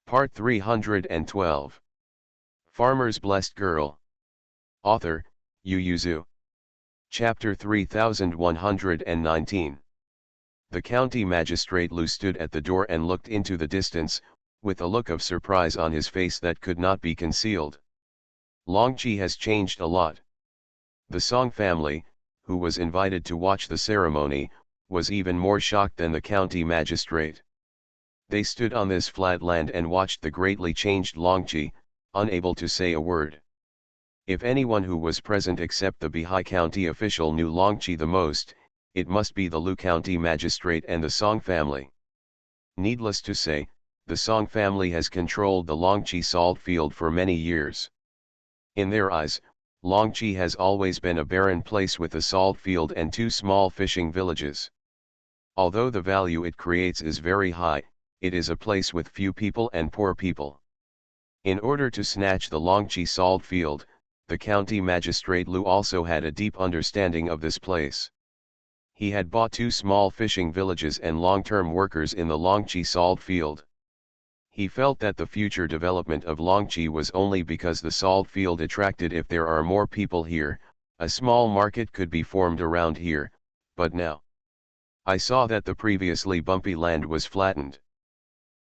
Part 312. Farmer's Blessed Girl. Author, Yu Yuzu. Chapter 3119. The county magistrate Lu stood at the door and looked into the distance, with a look of surprise on his face that could not be concealed. Longqi has changed a lot. The Song family, who was invited to watch the ceremony, was even more shocked than the county magistrate. They stood on this flat land and watched the greatly changed Longqi, unable to say a word. If anyone who was present except the Bihai County official knew Longqi the most, it must be the Lu County magistrate and the Song family. Needless to say, the Song family has controlled the Longqi salt field for many years. In their eyes, Longqi has always been a barren place with a salt field and two small fishing villages. Although the value it creates is very high, it is a place with few people and poor people. In order to snatch the Longqi salt field, the county magistrate Lu also had a deep understanding of this place. He had bought two small fishing villages and long-term workers in the Longqi salt field. He felt that the future development of Longqi was only because the salt field attracted. If there are more people here, a small market could be formed around here, but now I saw that the previously bumpy land was flattened.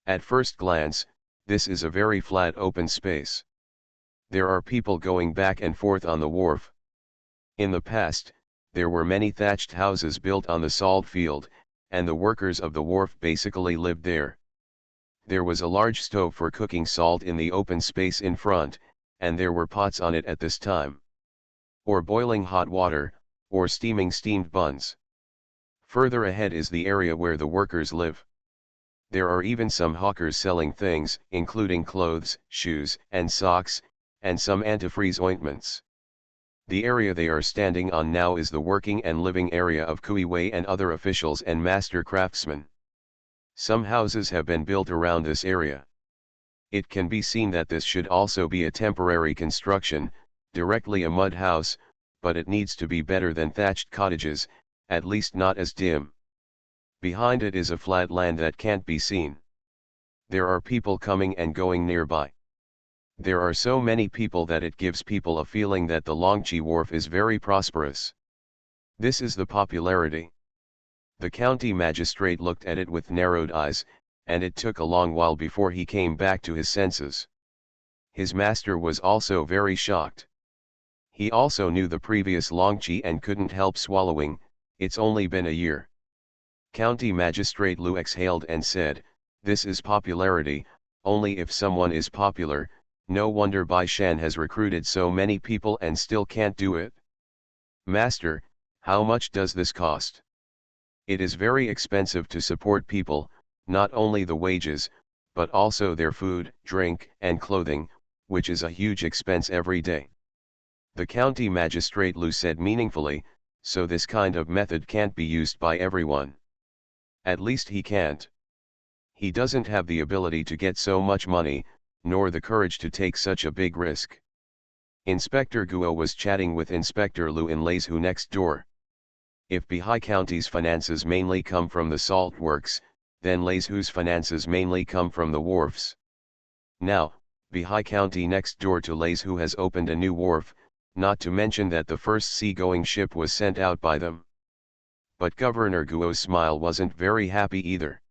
At first glance, this is a very flat open space. There are people going back and forth on the wharf. In the past, there were many thatched houses built on the salt field, and the workers of the wharf basically lived there. There was a large stove for cooking salt in the open space in front, and there were pots on it at this time. Or boiling hot water, or steaming steamed buns. Further ahead is the area where the workers live. There are even some hawkers selling things, including clothes, shoes, and socks, and some antifreeze ointments. The area they are standing on now is the working and living area of Kui Wei and other officials and master craftsmen. Some houses have been built around this area. It can be seen that this should also be a temporary construction, directly a mud house, but it needs to be better than thatched cottages, at least not as dim. Behind it is a flat land that can't be seen. There are people coming and going nearby. There are so many people that it gives people a feeling that the Longqi wharf is very prosperous. This is the popularity. The county magistrate looked at it with narrowed eyes, and it took a long while before he came back to his senses. His master was also very shocked. He also knew the previous Longqi and couldn't help swallowing. It's only been a year. County Magistrate Lu exhaled and said, "This is popularity. Only if someone is popular, no wonder Bai Shan has recruited so many people and still can't do it." "Master, how much does this cost?" "It is very expensive to support people, not only the wages, but also their food, drink, and clothing, which is a huge expense every day." The county magistrate Lu said meaningfully, "So this kind of method can't be used by everyone." "At least he can't. He doesn't have the ability to get so much money, nor the courage to take such a big risk." Inspector Guo was chatting with Inspector Lu in Leizhu next door. If Bihai County's finances mainly come from the salt works, then Leizhu's finances mainly come from the wharfs. Now, Bihai County next door to Leizhu has opened a new wharf, not to mention that the first sea-going ship was sent out by them. But Governor Guo's smile wasn't very happy either.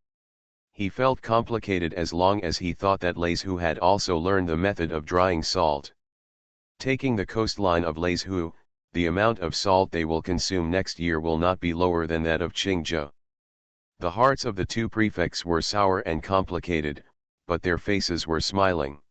He felt complicated as long as he thought that Leizhu had also learned the method of drying salt. Taking the coastline of Leizhu, the amount of salt they will consume next year will not be lower than that of Qingzhou. The hearts of the two prefects were sour and complicated, but their faces were smiling.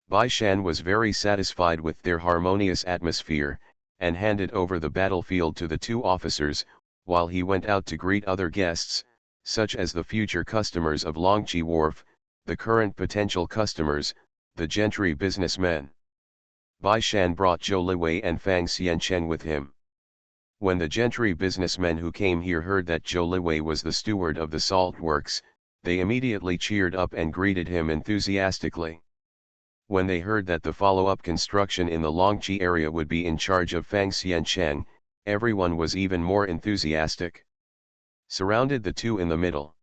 Bai Shan was very satisfied with their harmonious atmosphere, and handed over the battlefield to the two officers, while he went out to greet other guests, such as the future customers of Longqi Wharf, the current potential customers, the gentry businessmen. Bai Shan brought Zhou Liwei and Fang Xiancheng with him. When the gentry businessmen who came here heard that Zhou Liwei was the steward of the salt works, they immediately cheered up and greeted him enthusiastically. When they heard that the follow-up construction in the Longqi area would be in charge of Fang Xiancheng, everyone was even more enthusiastic. Surrounded the two in the middle.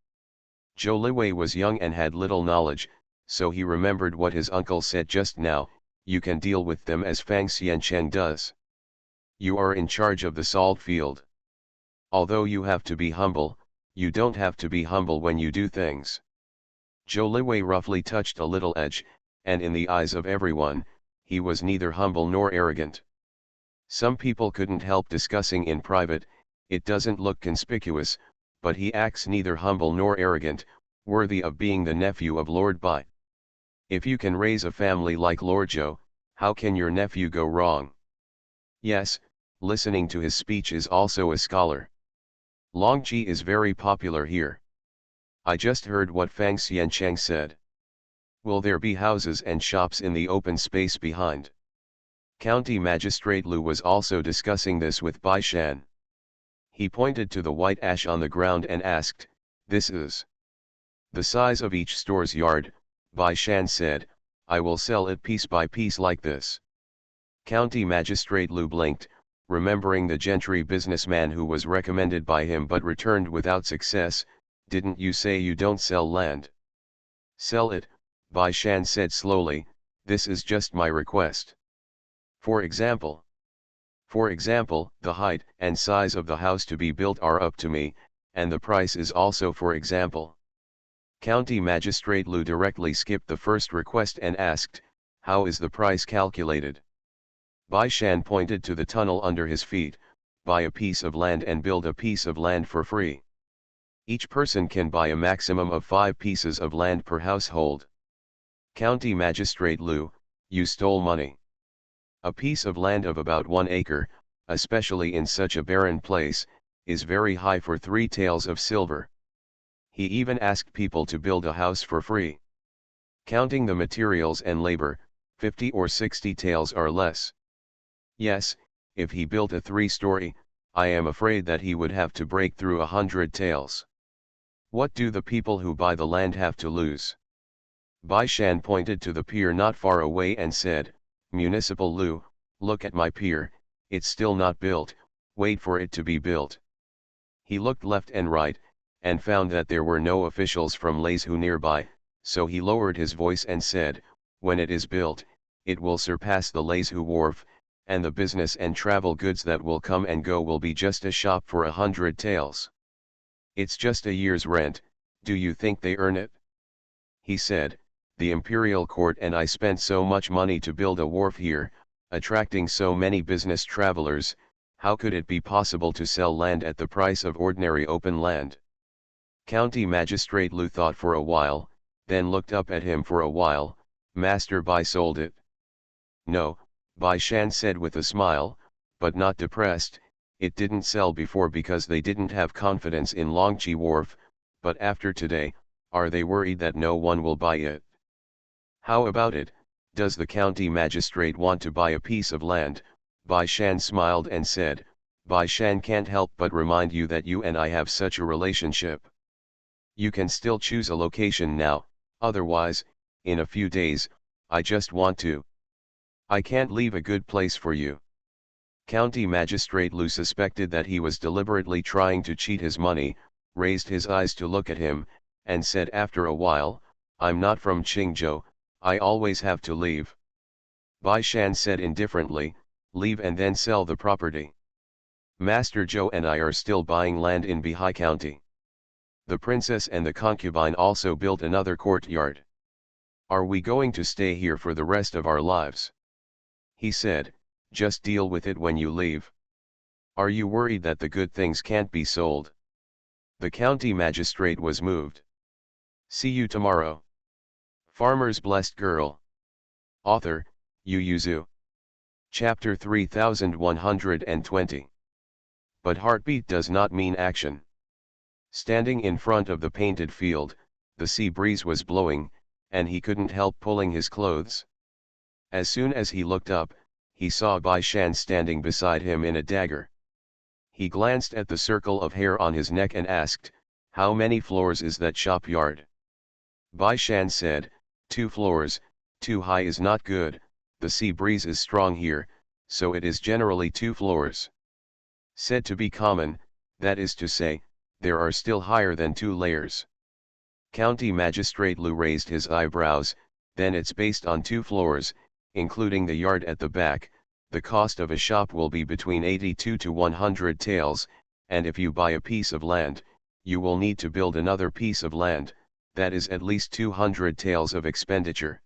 Zhou Liwei was young and had little knowledge, so he remembered what his uncle said just now, you can deal with them as Fang Xiancheng does. You are in charge of the salt field. Although you have to be humble, you don't have to be humble when you do things. Zhou Liwei roughly touched a little edge, and in the eyes of everyone, he was neither humble nor arrogant. Some people couldn't help discussing in private, it doesn't look conspicuous, but he acts neither humble nor arrogant, worthy of being the nephew of Lord Bai. If you can raise a family like Lord Zhou, how can your nephew go wrong? Yes, listening to his speech is also a scholar. Longqi is very popular here. I just heard what Fang Xiancheng said. Will there be houses and shops in the open space behind? County Magistrate Lu was also discussing this with Bai Shan. He pointed to the white ash on the ground and asked, "This is the size of each store's yard," Bai Shan said, "I will sell it piece by piece like this." County Magistrate Lu blinked, remembering the gentry businessman who was recommended by him but returned without success. "Didn't you say you don't sell land?" "Sell it," Bai Shan said slowly, "this is just my request. For example, the height and size of the house to be built are up to me, and the price is also for example." County Magistrate Lu directly skipped the first request and asked, "How is the price calculated?" Bai Shan pointed to the tunnel under his feet, "Buy a piece of land and build a piece of land for free. Each person can buy a maximum of 5 pieces of land per household." County Magistrate Lu, "You stole money. A piece of land of about 1 acre, especially in such a barren place, is very high for 3 taels of silver. He even asked people to build a house for free. Counting the materials and labor, 50 or 60 taels are less. Yes, if he built a 3-story, I am afraid that he would have to break through 100 taels. What do the people who buy the land have to lose?" Bai Shan pointed to the pier not far away and said, "Municipal Lu, look at my pier, it's still not built, wait for it to be built." He looked left and right, and found that there were no officials from Leizhu nearby, so he lowered his voice and said, "When it is built, it will surpass the Leizhu wharf, and the business and travel goods that will come and go will be just a shop for 100 taels. It's just a year's rent, do you think they earn it?" He said, "The imperial court and I spent so much money to build a wharf here, attracting so many business travelers, how could it be possible to sell land at the price of ordinary open land?" County Magistrate Lu thought for a while, then looked up at him for a while. "Master Bai sold it?" "No," Bai Shan said with a smile, but not depressed, "it didn't sell before because they didn't have confidence in Longqi Wharf, but after today, are they worried that no one will buy it?" "How about it, does the county magistrate want to buy a piece of land?" Bai Shan smiled and said, "Bai Shan can't help but remind you that you and I have such a relationship. You can still choose a location now, otherwise, in a few days, I just want to. I can't leave a good place for you." County Magistrate Lu suspected that he was deliberately trying to cheat his money, raised his eyes to look at him, and said after a while, "I'm not from Qingzhou, I always have to leave." Bai Shan said indifferently, "Leave and then sell the property. Master Zhou and I are still buying land in Bihai County. The princess and the concubine also built another courtyard. Are we going to stay here for the rest of our lives?" He said, "Just deal with it when you leave. Are you worried that the good things can't be sold?" The county magistrate was moved. See you tomorrow. Farmer's Blessed Girl. Author, Yu Yuzu. Chapter 3120. But heartbeat does not mean action. Standing in front of the painted field, the sea breeze was blowing, and he couldn't help pulling his clothes. As soon as he looked up, he saw Bai Shan standing beside him in a dagger. He glanced at the circle of hair on his neck and asked, "How many floors is that shop yard?" Bai Shan said, 2 floors, too high is not good, the sea breeze is strong here, so it is generally 2 floors. Said to be common, that is to say, there are still higher than 2 layers. County Magistrate Lu raised his eyebrows, then it's based on 2 floors, including the yard at the back. The cost of a shop will be between 82 to 100 taels, and if you buy a piece of land, you will need to build another piece of land, that is at least 200 taels of expenditure.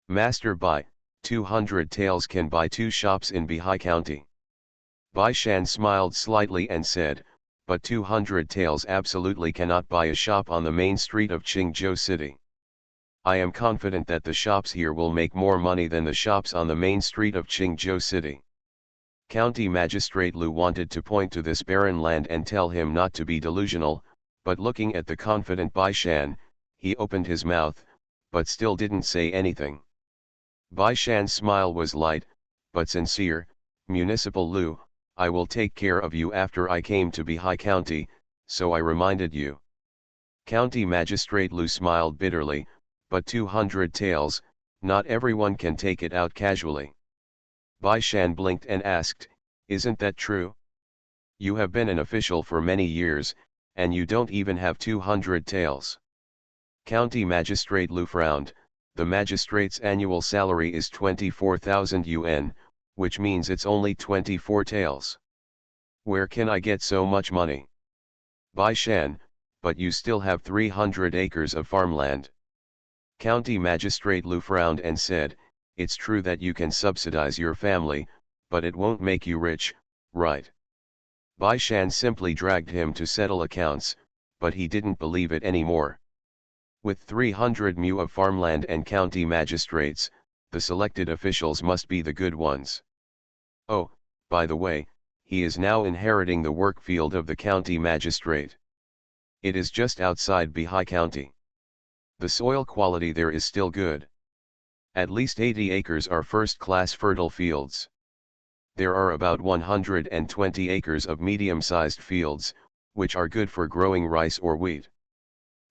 Master Bai, 200 taels can buy 2 shops in Bihai County. Bai Shan smiled slightly and said, but 200 taels absolutely cannot buy a shop on the main street of Qingzhou City. I am confident that the shops here will make more money than the shops on the main street of Qingzhou City. County Magistrate Lu wanted to point to this barren land and tell him not to be delusional, but looking at the confident Bai Shan, he opened his mouth, but still didn't say anything. Bai Shan's smile was light, but sincere. Municipal Lu, I will take care of you after I came to Bihai County, so I reminded you. County Magistrate Lu smiled bitterly, but 200 taels, not everyone can take it out casually. Bai Shan blinked and asked, isn't that true? You have been an official for many years, and you don't even have 200 taels. County Magistrate Lu frowned. The magistrate's annual salary is 24,000 yuan, which means it's only 24 taels. Where can I get so much money? Bai Shan, but you still have 300 acres of farmland. County Magistrate Lu frowned and said, it's true that you can subsidize your family, but it won't make you rich, right? Bai Shan simply dragged him to settle accounts, but he didn't believe it anymore. With 300 mu of farmland and county magistrates, the selected officials must be the good ones. Oh, by the way, he is now inheriting the work field of the county magistrate. It is just outside Bihai County. The soil quality there is still good. At least 80 acres are first-class fertile fields. There are about 120 acres of medium-sized fields, which are good for growing rice or wheat.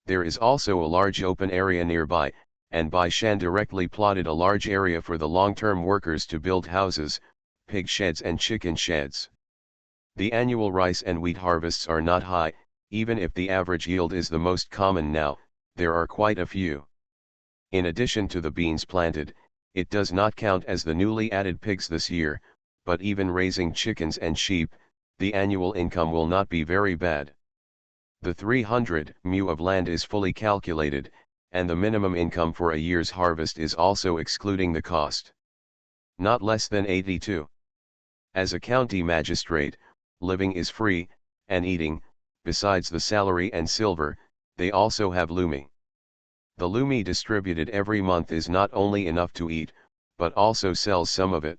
There is also a large open area nearby, and Bai Shan directly plotted a large area for the long-term workers to build houses, pig sheds and chicken sheds. The annual rice and wheat harvests are not high, even if the average yield is the most common now. There are quite a few. In addition to the beans planted, it does not count as the newly added pigs this year, but even raising chickens and sheep, the annual income will not be very bad. The 300 mu of land is fully calculated, and the minimum income for a year's harvest is also excluding the cost. Not less than 82. As a county magistrate, living is free, and eating, besides the salary and silver, they also have lumi. The lumi distributed every month is not only enough to eat, but also sells some of it.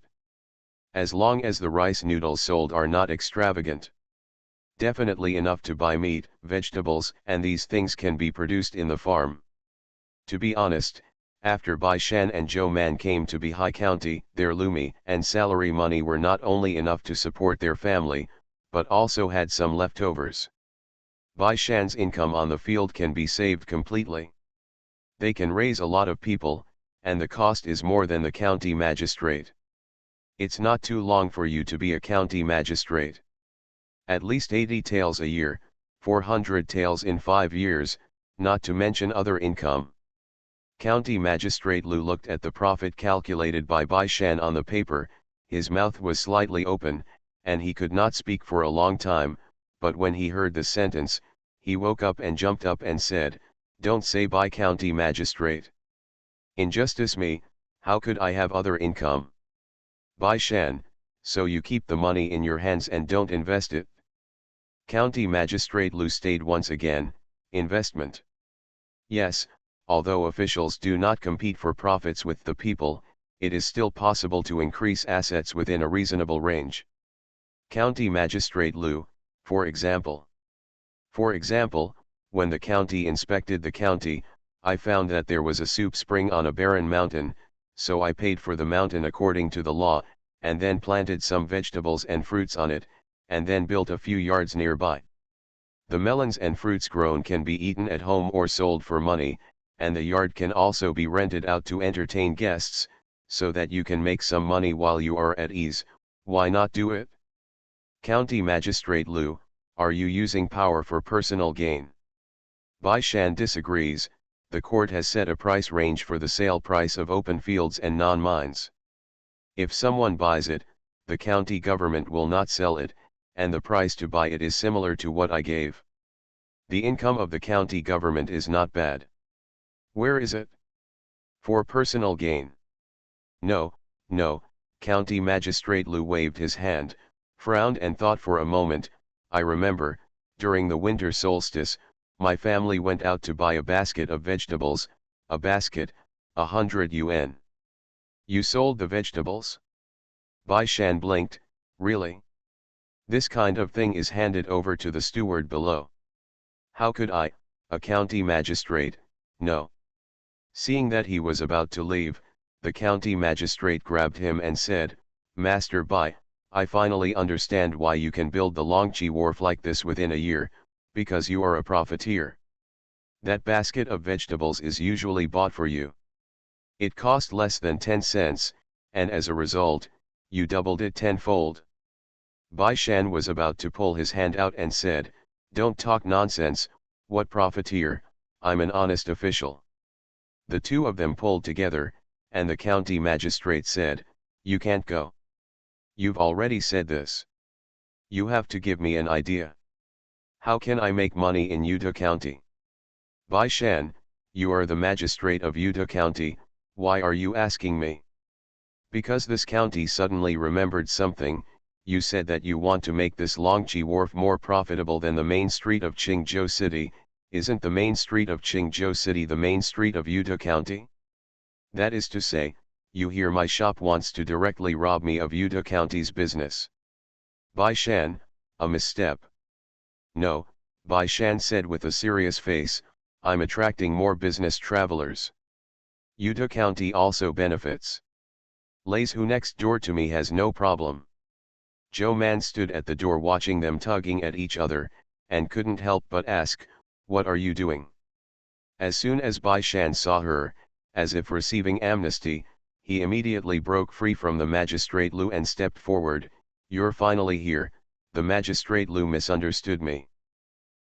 As long as the rice noodles sold are not extravagant. Definitely enough to buy meat, vegetables, and these things can be produced in the farm. To be honest, after Bai Shan and Zhou Man came to Bihai County, their lumi and salary money were not only enough to support their family, but also had some leftovers. Bai Shan's income on the field can be saved completely. They can raise a lot of people, and the cost is more than the county magistrate. It's not too long for you to be a county magistrate. At least 80 taels a year, 400 taels in 5 years, not to mention other income. County Magistrate Lu looked at the profit calculated by Bai Shan on the paper. His mouth was slightly open, and he could not speak for a long time, but when he heard the sentence, he woke up and jumped up and said, "Don't say Bai County Magistrate. Injustice me, how could I have other income? Bai Shan, so you keep the money in your hands and don't invest it." County Magistrate Lu stayed once again, investment. Yes, although officials do not compete for profits with the people, it is still possible to increase assets within a reasonable range. County Magistrate Lu, for example. For example, when the county inspected the county, I found that there was a soup spring on a barren mountain, so I paid for the mountain according to the law, and then planted some vegetables and fruits on it, and then built a few yards nearby. The melons and fruits grown can be eaten at home or sold for money, and the yard can also be rented out to entertain guests, so that you can make some money while you are at ease. Why not do it? County Magistrate Lu, are you using power for personal gain? Bai Shan disagrees. the court has set a price range for the sale price of open fields and non-mines. If someone buys it, the county government will not sell it, and the price to buy it is similar to what I gave. The income of the county government is not bad. Where is it? For personal gain. No, no, County Magistrate Lu waved his hand, frowned and thought for a moment. I remember, during the winter solstice, my family went out to buy a basket of vegetables, a basket, 100 yuan. You sold the vegetables? Bai Shan blinked. Really? This kind of thing is handed over to the steward below. How could I, a county magistrate, know? Seeing that he was about to leave, the county magistrate grabbed him and said, Master Bai, I finally understand why you can build the Longqi wharf like this within a year, because you are a profiteer. That basket of vegetables is usually bought for you. It cost less than 10 cents, and as a result, you doubled it tenfold. Bai Shan was about to pull his hand out and said, Don't talk nonsense, what profiteer, I'm an honest official. The two of them pulled together, and the county magistrate said, You can't go. You've already said this. You have to give me an idea. How can I make money in Yuta County? Bai Shan, you are the magistrate of Yuta County, why are you asking me? Because this county suddenly remembered something. You said that you want to make this Longqi wharf more profitable than the main street of Qingzhou City. Isn't the main street of Qingzhou City the main street of Yuta County? That is to say, you hear my shop wants to directly rob me of Yuta County's business. Bai Shan, a misstep. No, Bai Shan said with a serious face, I'm attracting more business travelers. Yuta County also benefits. Lays who next door to me has no problem. Zhou Man stood at the door watching them tugging at each other, and couldn't help but ask, What are you doing? As soon as Bai Shan saw her, as if receiving amnesty, he immediately broke free from the magistrate Lu and stepped forward. You're finally here, the magistrate Lu misunderstood me.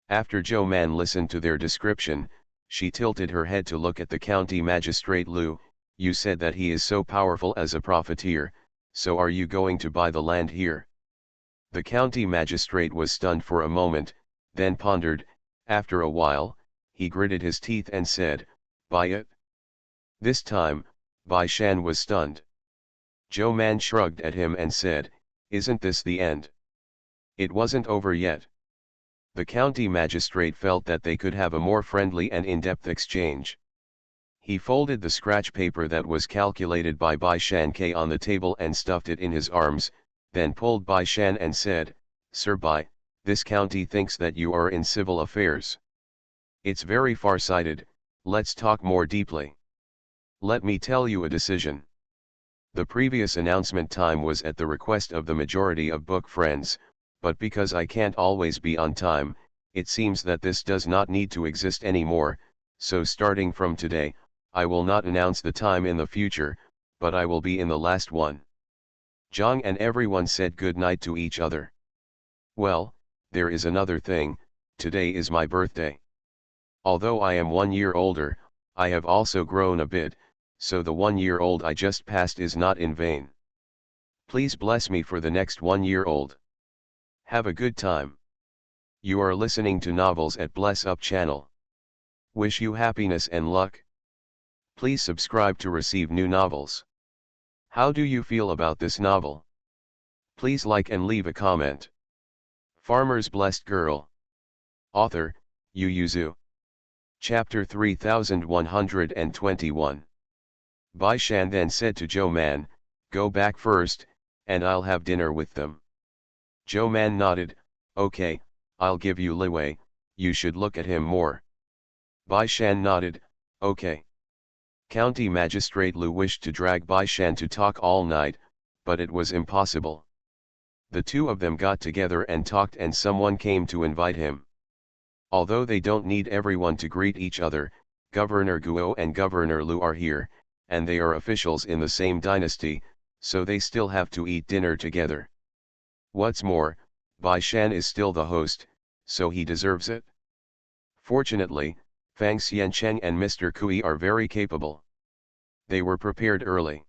After Zhou Man listened to their description, she tilted her head to look at the county magistrate Lu. You said that he is so powerful as a profiteer, so are you going to buy the land here? The county magistrate was stunned for a moment, then pondered. After a while, he gritted his teeth and said, Buy it? This time, Bai Shan was stunned. Zhou Man shrugged at him and said, Isn't this the end? It wasn't over yet. The county magistrate felt that they could have a more friendly and in-depth exchange. He folded the scratch paper that was calculated by Bai Shan K on the table and stuffed it in his arms, then pulled Bai Shan and said, Sir Bai, this county thinks that you are in civil affairs. It's very far-sighted, let's talk more deeply. Let me tell you a decision. The previous announcement time was at the request of the majority of book friends, but because I can't always be on time, it seems that this does not need to exist anymore, so starting from today, I will not announce the time in the future, but I will be in the last one. Zhang and everyone said good night to each other. Well, there is another thing, today is my birthday. Although I am 1 year older, I have also grown a bit, so the 1 year old I just passed is not in vain. Please bless me for the next 1 year old. Have a good time. You are listening to Novels at Bless Up channel. Wish you happiness and luck. Please subscribe to receive new novels. How do you feel about this novel? Please like and leave a comment. Farmer's Blessed Girl. Author, Yu Yuzu. Chapter 3121. Bai Shan then said to Zhou Man, Go back first, and I'll have dinner with them. Zhou Man nodded, Okay, I'll give you leeway, you should look at him more. Bai Shan nodded, Okay. County Magistrate Lu wished to drag Bai Shan to talk all night, but it was impossible. The two of them got together and talked and someone came to invite him. Although they don't need everyone to greet each other, Governor Guo and Governor Lu are here, and they are officials in the same dynasty, so they still have to eat dinner together. What's more, Bai Shan is still the host, so he deserves it. Fortunately, Fang Xiancheng and Mr. Kui are very capable. They were prepared early.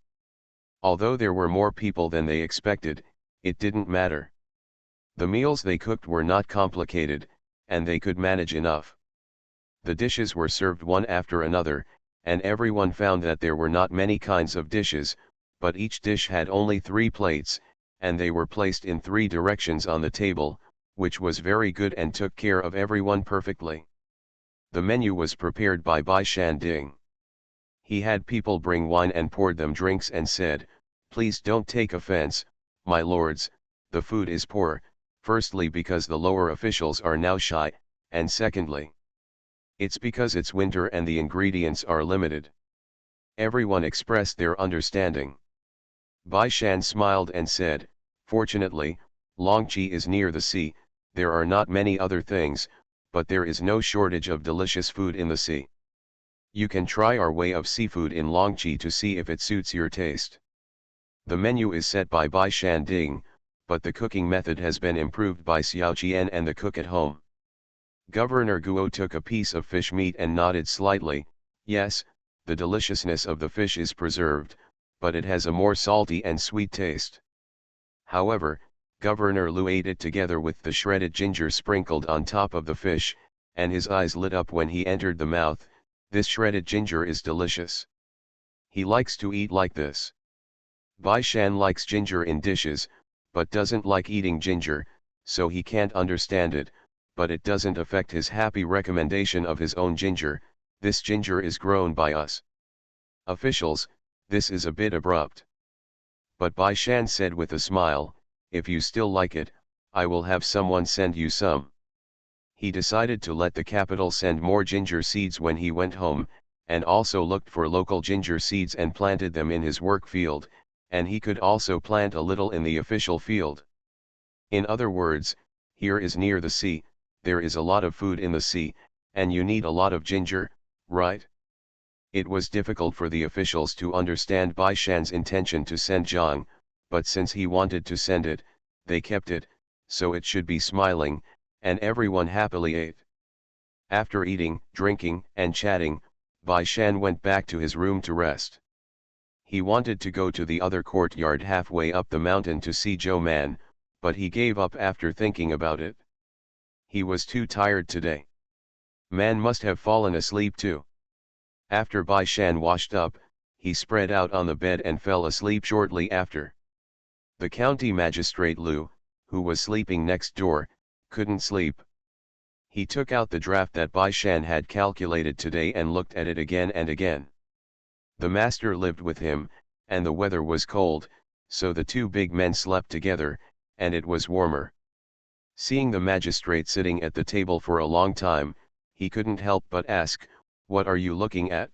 Although there were more people than they expected, it didn't matter. The meals they cooked were not complicated, and they could manage enough. The dishes were served one after another, and everyone found that there were not many kinds of dishes, but each dish had only 3 plates, and they were placed in 3 directions on the table, which was very good and took care of everyone perfectly. The menu was prepared by Bai Shanding. He had people bring wine and poured them drinks and said, "Please don't take offense, my lords, the food is poor, firstly because the lower officials are now shy, and secondly, it's because it's winter and the ingredients are limited." Everyone expressed their understanding. Bai Shan smiled and said, "Fortunately, Longqi is near the sea, there are not many other things, but there is no shortage of delicious food in the sea. You can try our way of seafood in Longqi to see if it suits your taste." The menu is set by Bai Shanding, but the cooking method has been improved by Xiao Qian and the cook at home. Governor Guo took a piece of fish meat and nodded slightly. "Yes, the deliciousness of the fish is preserved, but it has a more salty and sweet taste." However, Governor Lu ate it together with the shredded ginger sprinkled on top of the fish, and his eyes lit up when he entered the mouth. "This shredded ginger is delicious. He likes to eat like this." Bai Shan likes ginger in dishes, but doesn't like eating ginger, so he can't understand it, but it doesn't affect his happy recommendation of his own ginger. "This ginger is grown by us officials, this is a bit abrupt." But Bai Shan said with a smile, "If you still like it, I will have someone send you some." He decided to let the capital send more ginger seeds when he went home, and also looked for local ginger seeds and planted them in his work field, and he could also plant a little in the official field. In other words, here is near the sea, there is a lot of food in the sea, and you need a lot of ginger, right? It was difficult for the officials to understand Bai Shan's intention to send Zhang, but since he wanted to send it, they kept it, so it should be smiling, and everyone happily ate. After eating, drinking, and chatting, Bai Shan went back to his room to rest. He wanted to go to the other courtyard halfway up the mountain to see Zhou Man, but he gave up after thinking about it. He was too tired today. Man must have fallen asleep too. After Bai Shan washed up, he spread out on the bed and fell asleep shortly after. The county magistrate Lu, who was sleeping next door, couldn't sleep. He took out the draft that Bai Shan had calculated today and looked at it again and again. The master lived with him, and the weather was cold, so the 2 big men slept together, and it was warmer. Seeing the magistrate sitting at the table for a long time, he couldn't help but ask, "What are you looking at?"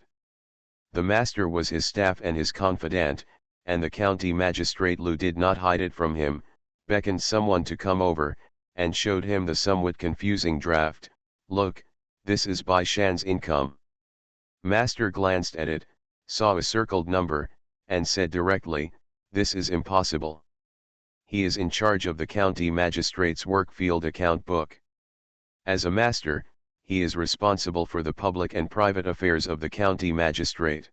The master was his staff and his confidant, and the county magistrate Lu did not hide it from him, beckoned someone to come over, and showed him the somewhat confusing draft. "Look, this is Bai Shan's income." Master glanced at it, saw a circled number, and said directly, "This is impossible. He is in charge of the county magistrate's work field account book. As a master, he is responsible for the public and private affairs of the county magistrate."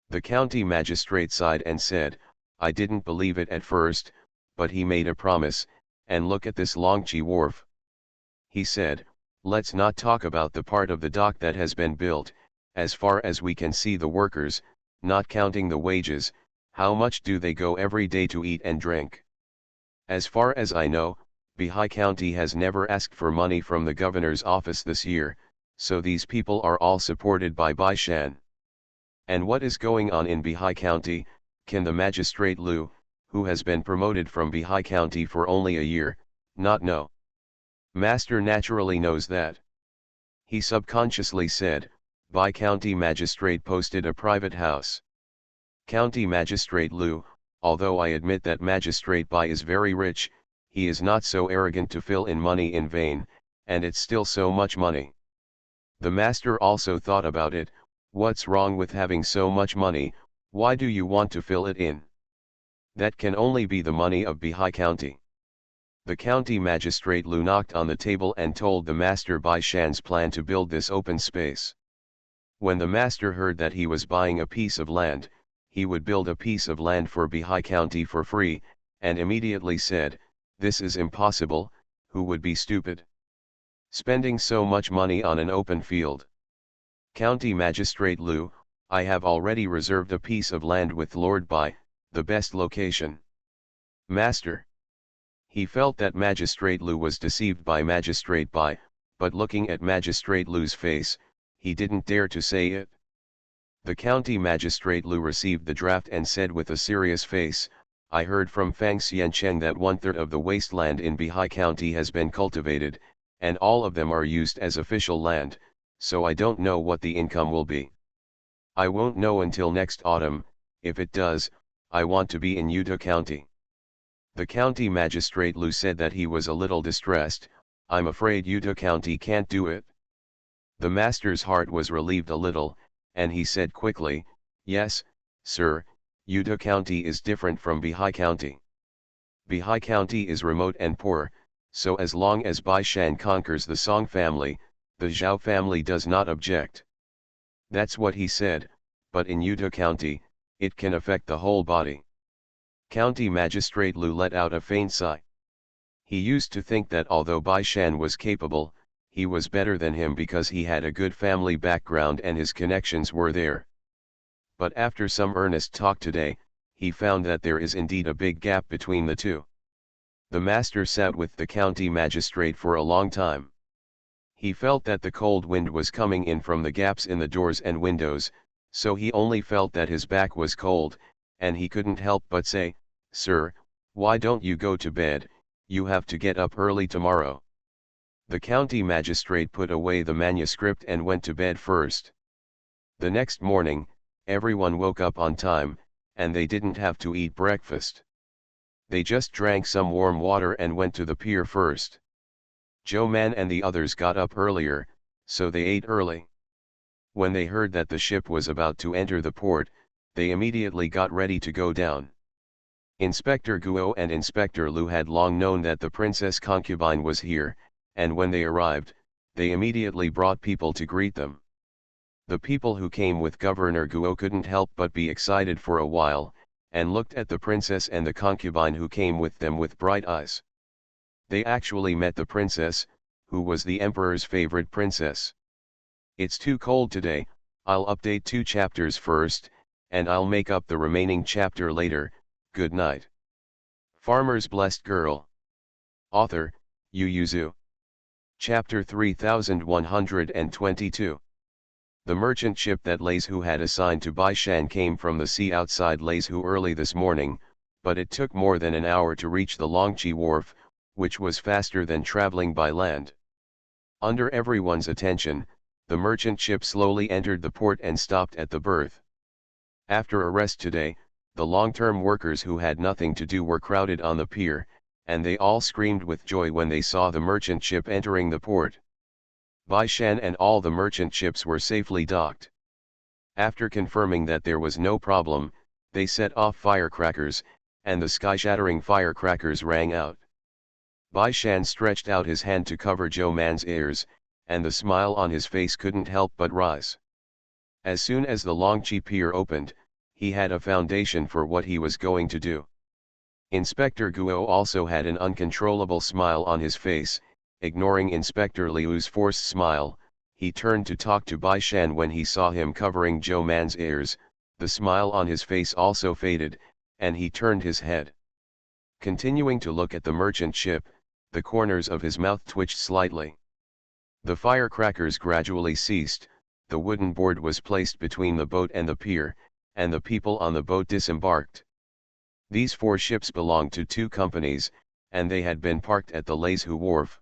The county magistrate sighed and said, "I didn't believe it at first, but he made a promise, and look at this Longqi wharf." He said, "Let's not talk about the part of the dock that has been built. As far as we can see the workers, not counting the wages, how much do they go every day to eat and drink? As far as I know, Bihai County has never asked for money from the governor's office this year, so these people are all supported by Bai Shan. And what is going on in Bihai County, can the magistrate Lu, who has been promoted from Bihai County for only a year, not know? Master naturally knows that." He subconsciously said, "Bai County magistrate posted a private house." County magistrate Lu, although I admit that magistrate Bai is very rich, he is not so arrogant to fill in money in vain, and it's still so much money. The master also thought about it. What's wrong with having so much money? Why do you want to fill it in? That can only be the money of Bihai County. The county magistrate Lu knocked on the table and told the master Bai Shan's plan to build this open space. When the master heard that he was buying a piece of land, he would build a piece of land for Bihai County for free, and immediately said, "This is impossible, who would be stupid? Spending so much money on an open field." County Magistrate Lu, "I have already reserved a piece of land with Lord Bai, the best location." Master. He felt that Magistrate Lu was deceived by Magistrate Bai, but looking at Magistrate Lu's face, he didn't dare to say it. The county magistrate Lu received the draft and said with a serious face, "I heard from Fang Xiancheng that 1/3 of the wasteland in Bihai County has been cultivated, and all of them are used as official land, so I don't know what the income will be. I won't know until next autumn. If it does, I want to be in Yuta County." The county magistrate Lu said that he was a little distressed. "I'm afraid Yuta County can't do it." The master's heart was relieved a little, and he said quickly, "Yes, sir, Yuta County is different from Bihai County. Bihai County is remote and poor, so as long as Bai Shan conquers the Song family, the Zhao family does not object." That's what he said, but in Yuta County, it can affect the whole body. County Magistrate Lu let out a faint sigh. He used to think that although Bai Shan was capable, he was better than him because he had a good family background and his connections were there. But after some earnest talk today, he found that there is indeed a big gap between the two. The master sat with the county magistrate for a long time. He felt that the cold wind was coming in from the gaps in the doors and windows, so he only felt that his back was cold, and he couldn't help but say, "Sir, why don't you go to bed? You have to get up early tomorrow." The county magistrate put away the manuscript and went to bed first. The next morning, everyone woke up on time, and they didn't have to eat breakfast. They just drank some warm water and went to the pier first. Joe Man and the others got up earlier, so they ate early. When they heard that the ship was about to enter the port, they immediately got ready to go down. Inspector Guo and Inspector Lu had long known that the princess concubine was here, and when they arrived, they immediately brought people to greet them. The people who came with Governor Guo couldn't help but be excited for a while, and looked at the princess and the concubine who came with them with bright eyes. They actually met the princess, who was the emperor's favorite princess. "It's too cold today, I'll update 2 chapters first, and I'll make up the remaining chapter later, good night." Farmer's Blessed Girl. Author, Yu Yuzu. Chapter 3122. The merchant ship that Leizu had assigned to Bai Shan came from the sea outside Leizu early this morning, but it took more than an hour to reach the Longqi wharf, which was faster than traveling by land. Under everyone's attention, the merchant ship slowly entered the port and stopped at the berth. After a rest today, the long-term workers who had nothing to do were crowded on the pier, and they all screamed with joy when they saw the merchant ship entering the port. Bai Shan and all the merchant ships were safely docked. After confirming that there was no problem, they set off firecrackers, and the sky-shattering firecrackers rang out. Bai Shan stretched out his hand to cover Zhou Man's ears, and the smile on his face couldn't help but rise. As soon as the Longqi pier opened, he had a foundation for what he was going to do. Inspector Guo also had an uncontrollable smile on his face. Ignoring Inspector Liu's forced smile, he turned to talk to Bai Shan. When he saw him covering Zhou Man's ears, the smile on his face also faded, and he turned his head. Continuing to look at the merchant ship, the corners of his mouth twitched slightly. The firecrackers gradually ceased, the wooden board was placed between the boat and the pier, and the people on the boat disembarked. These 4 ships belonged to 2 companies, and they had been parked at the Leizu wharf.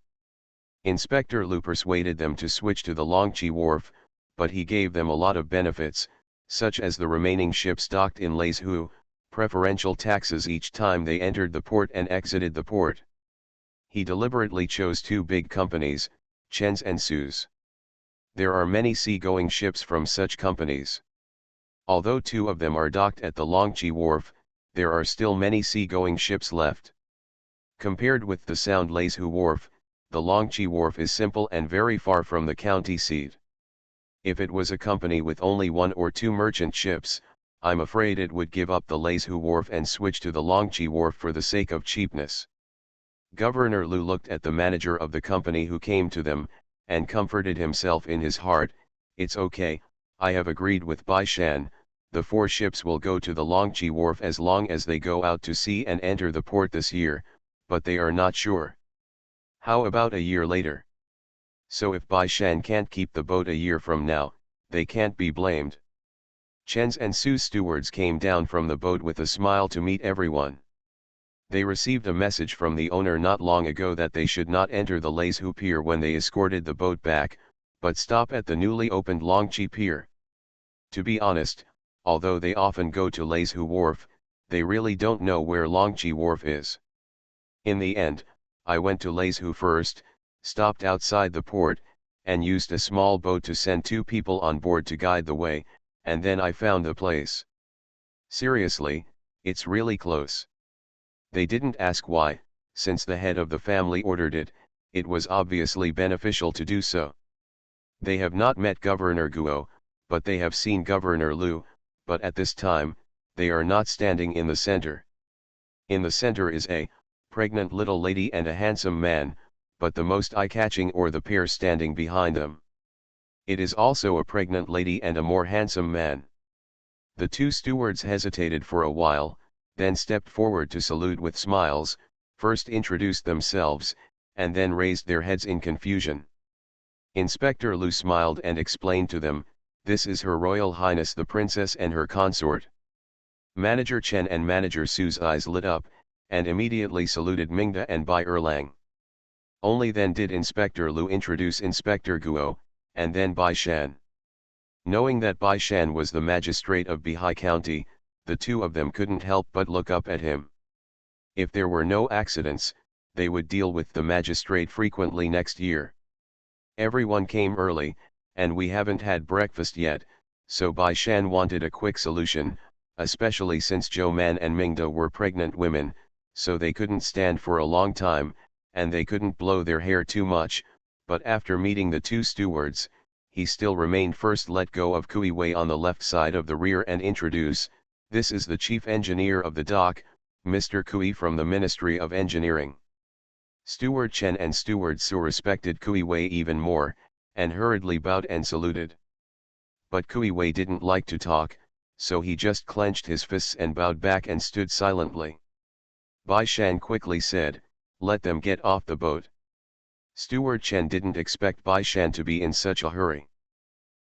Inspector Lu persuaded them to switch to the Longqi wharf, but he gave them a lot of benefits, such as the remaining ships docked in Leizu, preferential taxes each time they entered the port and exited the port. He deliberately chose 2 big companies, Chen's and Su's. There are many sea-going ships from such companies. Although 2 of them are docked at the Longqi wharf, there are still many sea-going ships left. Compared with the Sound Leizhu Wharf, the Longqi Wharf is simple and very far from the county seat. If it was a company with only one or two merchant ships, I'm afraid it would give up the Leizhu Wharf and switch to the Longqi Wharf for the sake of cheapness. Governor Lu looked at the manager of the company who came to them, and comforted himself in his heart, "It's okay, I have agreed with Bai Shan, the 4 ships will go to the Longqi Wharf as long as they go out to sea and enter the port this year, but they are not sure. How about a year later? So if Bai Shan can't keep the boat a year from now, they can't be blamed." Chen's and Su's stewards came down from the boat with a smile to meet everyone. They received a message from the owner not long ago that they should not enter the Leizhu Pier when they escorted the boat back, but stop at the newly opened Longqi Pier. To be honest, although they often go to Leizhu Wharf, they really don't know where Longqi Wharf is. In the end, I went to Leizhu first, stopped outside the port, and used a small boat to send 2 people on board to guide the way, and then I found the place. Seriously, it's really close. They didn't ask why, since the head of the family ordered it, it was obviously beneficial to do so. They have not met Governor Guo, but they have seen Governor Lu, but at this time, they are not standing in the center. In the center is a pregnant little lady and a handsome man, but the most eye-catching are the pair standing behind them. It is also a pregnant lady and a more handsome man. The 2 stewards hesitated for a while, then stepped forward to salute with smiles, first introduced themselves, and then raised their heads in confusion. Inspector Lu smiled and explained to them, "This is Her Royal Highness the Princess and her consort." Manager Chen and Manager Su's eyes lit up, and immediately saluted Mingda and Bai Erlang. Only then did Inspector Lu introduce Inspector Guo, and then Bai Shan. Knowing that Bai Shan was the magistrate of Bihai County, the 2 of them couldn't help but look up at him. If there were no accidents, they would deal with the magistrate frequently next year. Everyone came early, and we haven't had breakfast yet, so Bai Shan wanted a quick solution, especially since Zhou Man and Mingda were pregnant women, so they couldn't stand for a long time, and they couldn't blow their hair too much, but after meeting the 2 stewards, he still remained first. Let go of Kui Wei on the left side of the rear and introduce, "This is the chief engineer of the dock, Mr. Kui from the Ministry of Engineering." Steward Chen and Steward Su respected Kui Wei even more, and hurriedly bowed and saluted. But Kui Wei didn't like to talk, so he just clenched his fists and bowed back and stood silently. Bai Shan quickly said, "Let them get off the boat." Steward Chen didn't expect Bai Shan to be in such a hurry.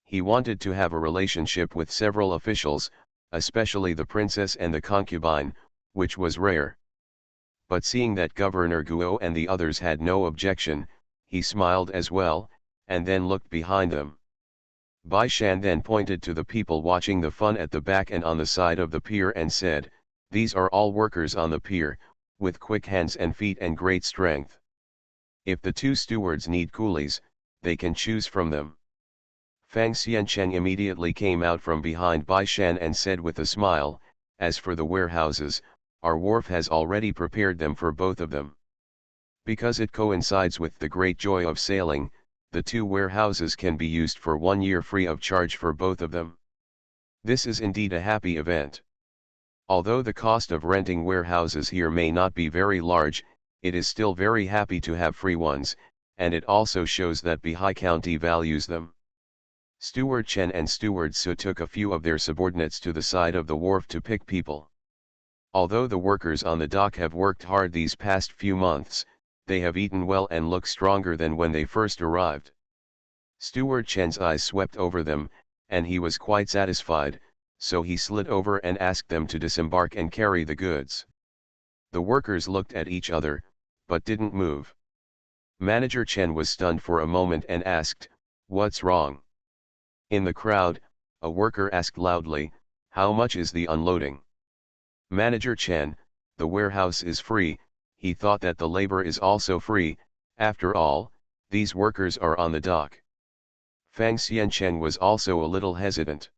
He wanted to have a relationship with several officials, especially the princess and the concubine, which was rare. But seeing that Governor Guo and the others had no objection, he smiled as well, and then looked behind them. Bai Shan then pointed to the people watching the fun at the back and on the side of the pier and said, "These are all workers on the pier, with quick hands and feet and great strength. If the 2 stewards need coolies, they can choose from them." Fang Xiancheng immediately came out from behind Bai Shan and said with a smile, "As for the warehouses, our wharf has already prepared them for both of them. Because it coincides with the great joy of sailing, the 2 warehouses can be used for 1 year free of charge for both of them. This is indeed a happy event. Although the cost of renting warehouses here may not be very large, it is still very happy to have free ones, and it also shows that Bihai County values them." Steward Chen and Steward Su took a few of their subordinates to the side of the wharf to pick people. Although the workers on the dock have worked hard these past few months, they have eaten well and look stronger than when they first arrived. Steward Chen's eyes swept over them, and he was quite satisfied, so he slid over and asked them to disembark and carry the goods. The workers looked at each other, but didn't move. Manager Chen was stunned for a moment and asked, "What's wrong?" In the crowd, a worker asked loudly, "How much is the unloading?" Manager Chen, "The warehouse is free." He thought that the labor is also free, after all, these workers are on the dock. Fang Xiancheng was also a little hesitant.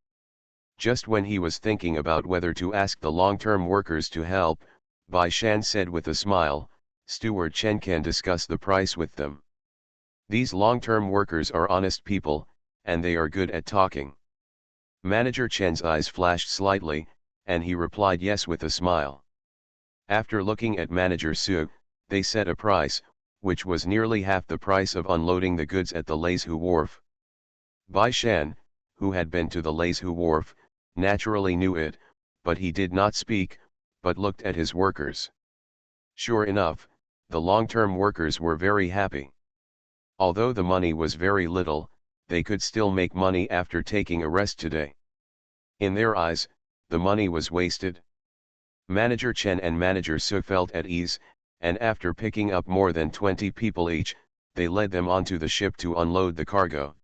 Just when he was thinking about whether to ask the long-term workers to help, Bai Shan said with a smile, Steward Chen can discuss the price with them. These long-term workers are honest people, and they are good at talking. Manager Chen's eyes flashed slightly, and he replied yes with a smile. After looking at Manager Su, they set a price, which was nearly half the price of unloading the goods at the Leizhu wharf. Bai Shan, who had been to the Leizhu wharf, naturally knew it, but he did not speak, but looked at his workers. Sure enough, the long-term workers were very happy. Although the money was very little, they could still make money after taking a rest today. In their eyes, the money was wasted. Manager Chen and Manager Su felt at ease, and after picking up more than 20 people each, they led them onto the ship to unload the cargo.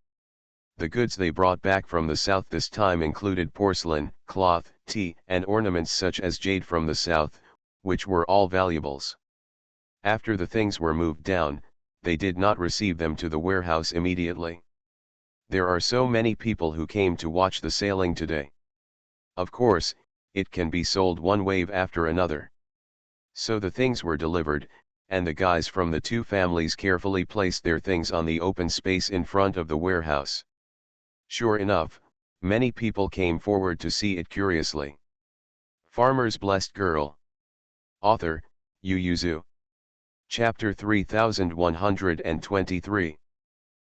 The goods they brought back from the south this time included porcelain, cloth, tea, and ornaments such as jade from the south, which were all valuables. After the things were moved down, they did not receive them to the warehouse immediately. There are so many people who came to watch the sailing today. Of course, it can be sold one wave after another. So the things were delivered, and the guys from the two families carefully placed their things on the open space in front of the warehouse. Sure enough, many people came forward to see it curiously. Farmer's Blessed Girl. Author, Yu Yuzu. Chapter 3123.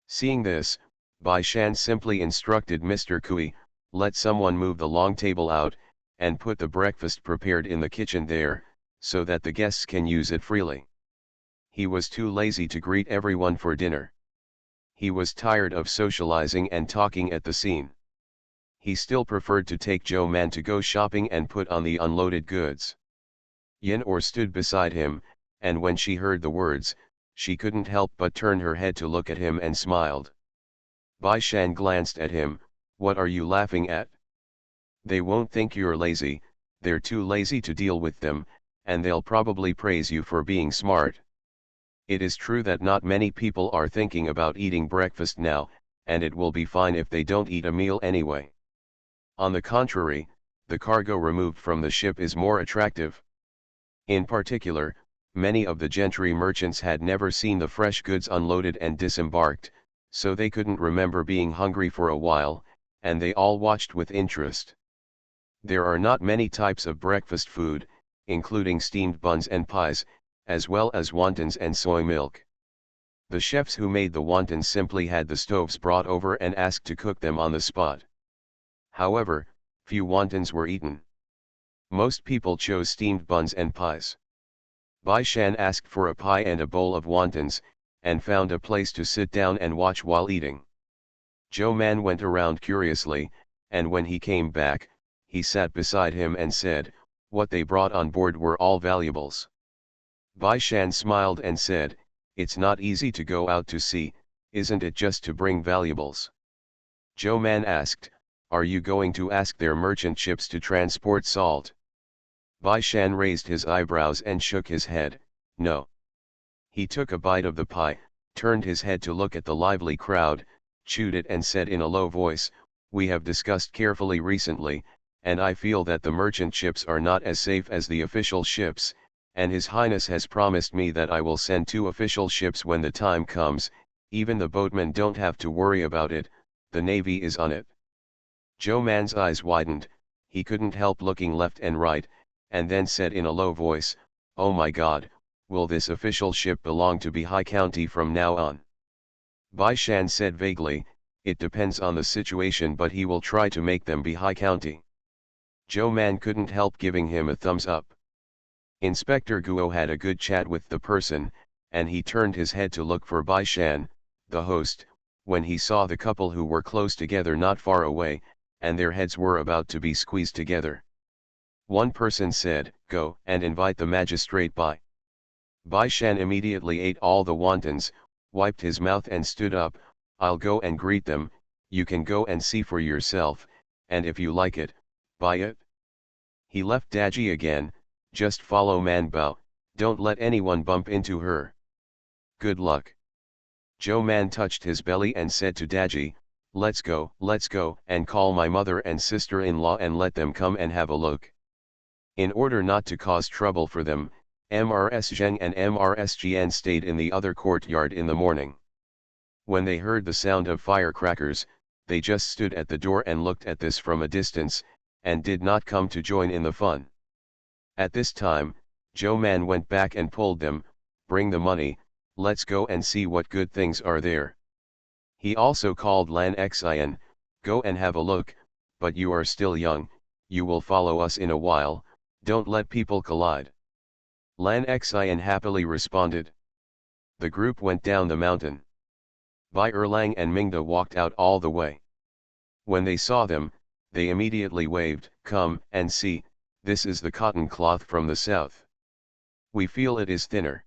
Seeing this, Bai Shan simply instructed Mr. Kui, let someone move the long table out, and put the breakfast prepared in the kitchen there, so that the guests can use it freely. He was too lazy to greet everyone for dinner. He was tired of socializing and talking at the scene. He still preferred to take Zhou Man to go shopping and put on the unloaded goods. Yin Or stood beside him, and when she heard the words, she couldn't help but turn her head to look at him and smiled. Bai Shan glanced at him, what are you laughing at? They won't think you're lazy, they're too lazy to deal with them, and they'll probably praise you for being smart. It is true that not many people are thinking about eating breakfast now, and it will be fine if they don't eat a meal anyway. On the contrary, the cargo removed from the ship is more attractive. In particular, many of the gentry merchants had never seen the fresh goods unloaded and disembarked, so they couldn't remember being hungry for a while, and they all watched with interest. There are not many types of breakfast food, including steamed buns and pies, as well as wontons and soy milk. The chefs who made the wontons simply had the stoves brought over and asked to cook them on the spot. However, few wontons were eaten. Most people chose steamed buns and pies. Bai Shan asked for a pie and a bowl of wontons, and found a place to sit down and watch while eating. Zhou Man went around curiously, and when he came back, he sat beside him and said, what they brought on board were all valuables. Bai Shan smiled and said, it's not easy to go out to sea, isn't it, just to bring valuables? Zhou Man asked, are you going to ask their merchant ships to transport salt? Bai Shan raised his eyebrows and shook his head, no. He took a bite of the pie, turned his head to look at the lively crowd, chewed it and said in a low voice, we have discussed carefully recently, and I feel that the merchant ships are not as safe as the official ships, and His Highness has promised me that I will send 2 official ships when the time comes, even the boatmen don't have to worry about it, the navy is on it. Zhou Man's eyes widened, he couldn't help looking left and right, and then said in a low voice, oh my God, will this official ship belong to Bihai County from now on? Bai Shan said vaguely, it depends on the situation, but he will try to make them Bihai County. Zhou Man couldn't help giving him a thumbs up. Inspector Guo had a good chat with the person, and he turned his head to look for Bai Shan, the host, when he saw the couple who were close together not far away, and their heads were about to be squeezed together. One person said, go and invite the magistrate by. Bai Shan immediately ate all the wontons, wiped his mouth and stood up, I'll go and greet them, you can go and see for yourself, and if you like it, buy it. He left Daji again, just follow Man Bao, don't let anyone bump into her. Good luck. Zhou Man touched his belly and said to Daji, let's go, and call my mother and sister-in-law and let them come and have a look. In order not to cause trouble for them, Mrs. Zheng and Mrs. Jian stayed in the other courtyard in the morning. When they heard the sound of firecrackers, they just stood at the door and looked at this from a distance, and did not come to join in the fun. At this time, Zhou Man went back and pulled them, "Bring the money, let's go and see what good things are there." He also called Lan Xian, "Go and have a look, but you are still young, you will follow us in a while, don't let people collide." Lan Xian happily responded. The group went down the mountain. Bai Erlang and Mingda walked out all the way. When they saw them, they immediately waved, "Come and see, this is the cotton cloth from the south. We feel it is thinner.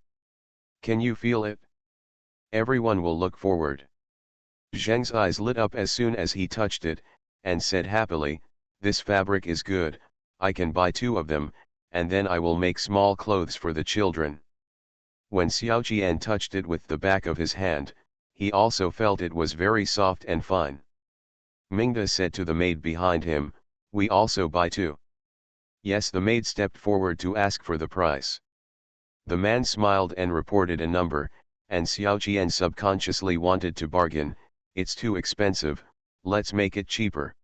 Can you feel it? Everyone will look forward." Zheng's eyes lit up as soon as he touched it, and said happily, "This fabric is good, I can buy 2 of them, and then I will make small clothes for the children." When Xiao Jian touched it with the back of his hand, he also felt it was very soft and fine. Mingda said to the maid behind him, "We also buy 2. Yes, the maid stepped forward to ask for the price. The man smiled and reported a number, and Xiao Jian subconsciously wanted to bargain, "It's too expensive, let's make it cheaper."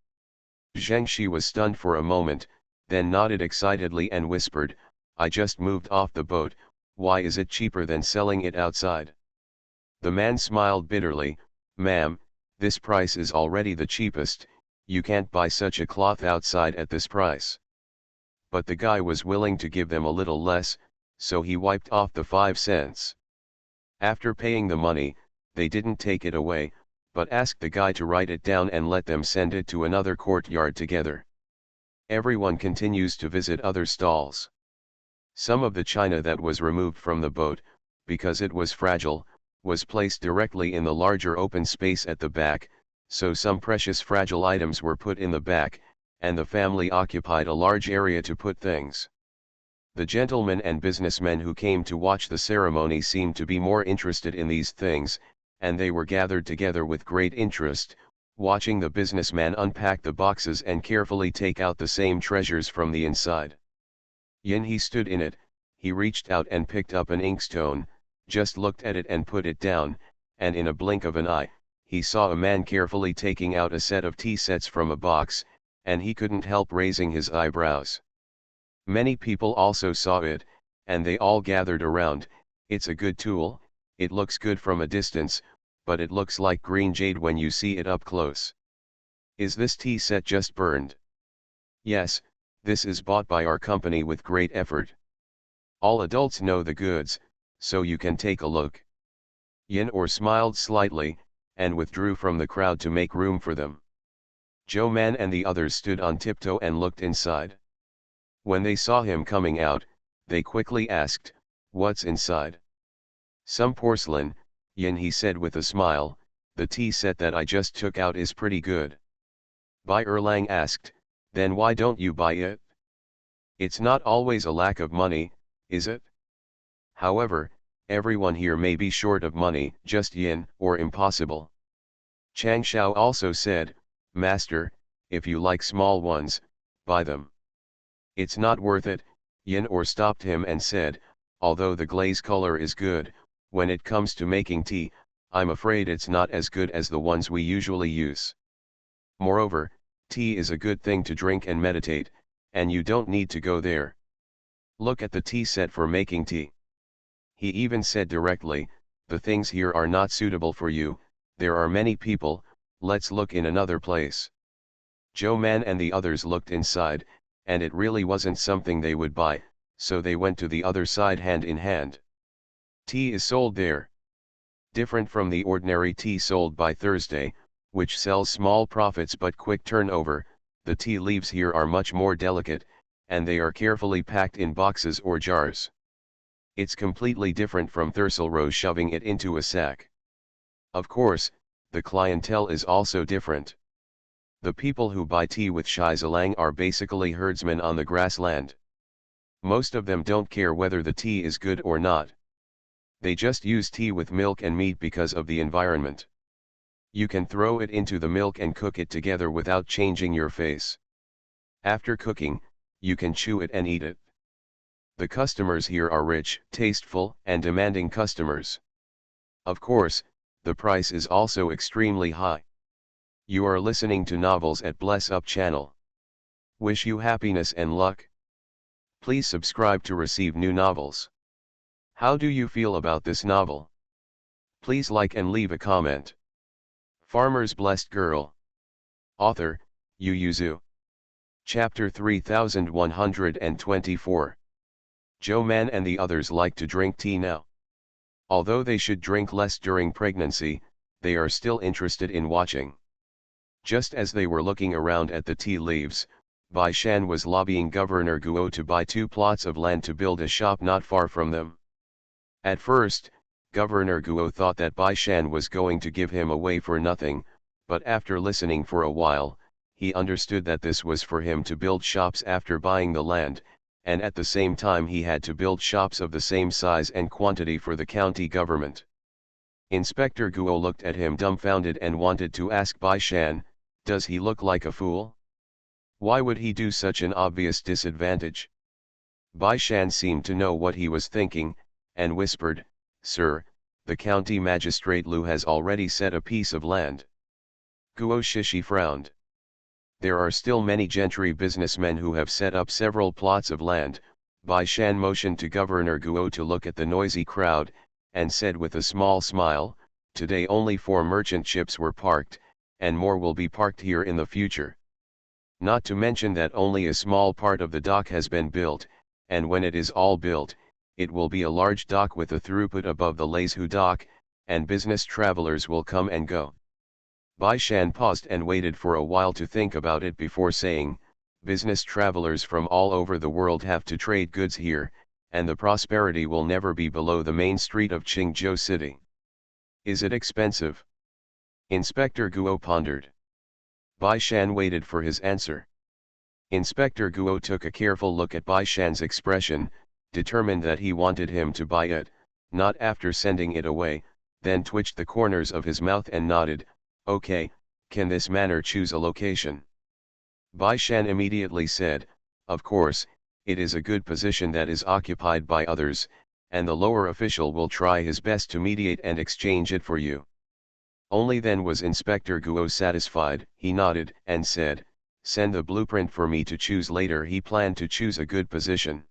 Zheng Shi was stunned for a moment, then nodded excitedly and whispered, "I just moved off the boat, why is it cheaper than selling it outside?" The man smiled bitterly, "Ma'am, this price is already the cheapest, you can't buy such a cloth outside at this price." But the guy was willing to give them a little less, so he wiped off the 5 cents. After paying the money, they didn't take it away, but asked the guy to write it down and let them send it to another courtyard together. Everyone continues to visit other stalls. Some of the china that was removed from the boat, because it was fragile, was placed directly in the larger open space at the back, so some precious fragile items were put in the back, and the family occupied a large area to put things. The gentlemen and businessmen who came to watch the ceremony seemed to be more interested in these things, and they were gathered together with great interest, watching the businessman unpack the boxes and carefully take out the same treasures from the inside. Yin he stood in it, he reached out and picked up an inkstone, just looked at it and put it down, and in a blink of an eye, he saw a man carefully taking out a set of tea sets from a box, and he couldn't help raising his eyebrows. Many people also saw it, and they all gathered around. "It's a good tool, it looks good from a distance, but it looks like green jade when you see it up close. Is this tea set just burned?" "Yes, this is bought by our company with great effort. All adults know the goods, so you can take a look." Yin Or smiled slightly, and withdrew from the crowd to make room for them. Zhou Man and the others stood on tiptoe and looked inside. When they saw him coming out, they quickly asked, "What's inside?" "Some porcelain," Yin he said with a smile, "the tea set that I just took out is pretty good." Bai Erlang asked, "Then why don't you buy it? It's not always a lack of money, is it? However, everyone here may be short of money, just Yin Or impossible." Chang Shao also said, "Master, if you like small ones, buy them." "It's not worth it," Yin Or stopped him and said, "Although the glaze color is good, when it comes to making tea, I'm afraid it's not as good as the ones we usually use. Moreover, tea is a good thing to drink and meditate, and you don't need to go there. Look at the tea set for making tea." He even said directly, "The things here are not suitable for you, there are many people, let's look in another place." Zhou Man and the others looked inside, and it really wasn't something they would buy, so they went to the other side hand in hand. Tea is sold there. Different from the ordinary tea sold by Thursday, which sells small profits but quick turnover, the tea leaves here are much more delicate, and they are carefully packed in boxes or jars. It's completely different from Thurselrose shoving it into a sack. Of course, the clientele is also different. The people who buy tea with Shizalang are basically herdsmen on the grassland. Most of them don't care whether the tea is good or not. They just use tea with milk and meat because of the environment. You can throw it into the milk and cook it together without changing your face. After cooking, you can chew it and eat it. The customers here are rich, tasteful, and demanding customers. Of course, the price is also extremely high. You are listening to novels at Bless Up channel. Wish you happiness and luck. Please subscribe to receive new novels. How do you feel about this novel? Please like and leave a comment. Farmer's Blessed Girl. Author, Yu Yuzu. Chapter 3124. Joe Man and the others like to drink tea now. Although they should drink less during pregnancy, they are still interested in watching. Just as they were looking around at the tea leaves, Bai Shan was lobbying Governor Guo to buy 2 plots of land to build a shop not far from them. At first, Governor Guo thought that Bai Shan was going to give him away for nothing, but after listening for a while, he understood that this was for him to build shops after buying the land, and at the same time he had to build shops of the same size and quantity for the county government. Inspector Guo looked at him dumbfounded and wanted to ask Bai Shan, does he look like a fool? Why would he do such an obvious disadvantage? Bai Shan seemed to know what he was thinking, and whispered, Sir, the county magistrate Lu has already set a piece of land. Guo Shishi frowned. There are still many gentry businessmen who have set up several plots of land. Bai Shan motioned to Governor Guo to look at the noisy crowd, and said with a small smile, today only 4 merchant ships were parked, and more will be parked here in the future. Not to mention that only a small part of the dock has been built, and when it is all built, it will be a large dock with a throughput above the Leizhu dock, and business travelers will come and go. Bai Shan paused and waited for a while to think about it before saying, business travelers from all over the world have to trade goods here, and the prosperity will never be below the main street of Qingzhou City. Is it expensive? Inspector Guo pondered. Bai Shan waited for his answer. Inspector Guo took a careful look at Bai Shan's expression, determined that he wanted him to buy it, not after sending it away, then twitched the corners of his mouth and nodded, okay, can this manor choose a location? Bai Shan immediately said, of course, it is a good position that is occupied by others, and the lower official will try his best to mediate and exchange it for you. Only then was Inspector Guo satisfied. He nodded and said, send the blueprint for me to choose later. He planned to choose a good position.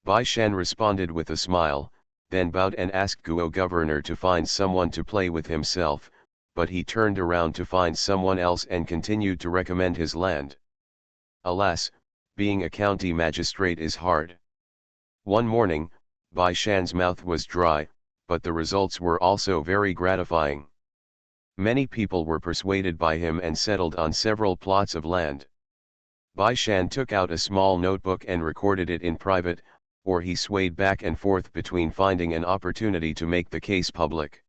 Bai Shan responded with a smile, then bowed and asked Guo Governor to find someone to play with himself, but he turned around to find someone else and continued to recommend his land. Alas, being a county magistrate is hard. One morning, Bai Shan's mouth was dry, but the results were also very gratifying. Many people were persuaded by him and settled on several plots of land. Bai Shan took out a small notebook and recorded it in private, or he swayed back and forth between finding an opportunity to make the case public.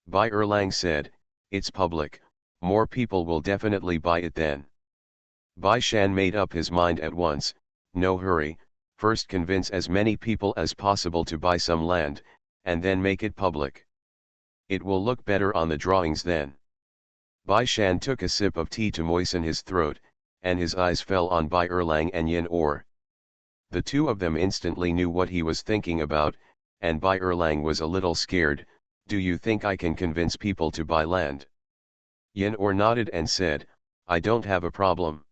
Bai Erlang said, it's public, more people will definitely buy it then. Bai Shan made up his mind at once, no hurry, first convince as many people as possible to buy some land, and then make it public. It will look better on the drawings then. Bai Shan took a sip of tea to moisten his throat, and his eyes fell on Bai Erlang and Yin Or. The two of them instantly knew what he was thinking about, and Bai Erlang was a little scared. Do you think I can convince people to buy land? Yin Or nodded and said, I don't have a problem.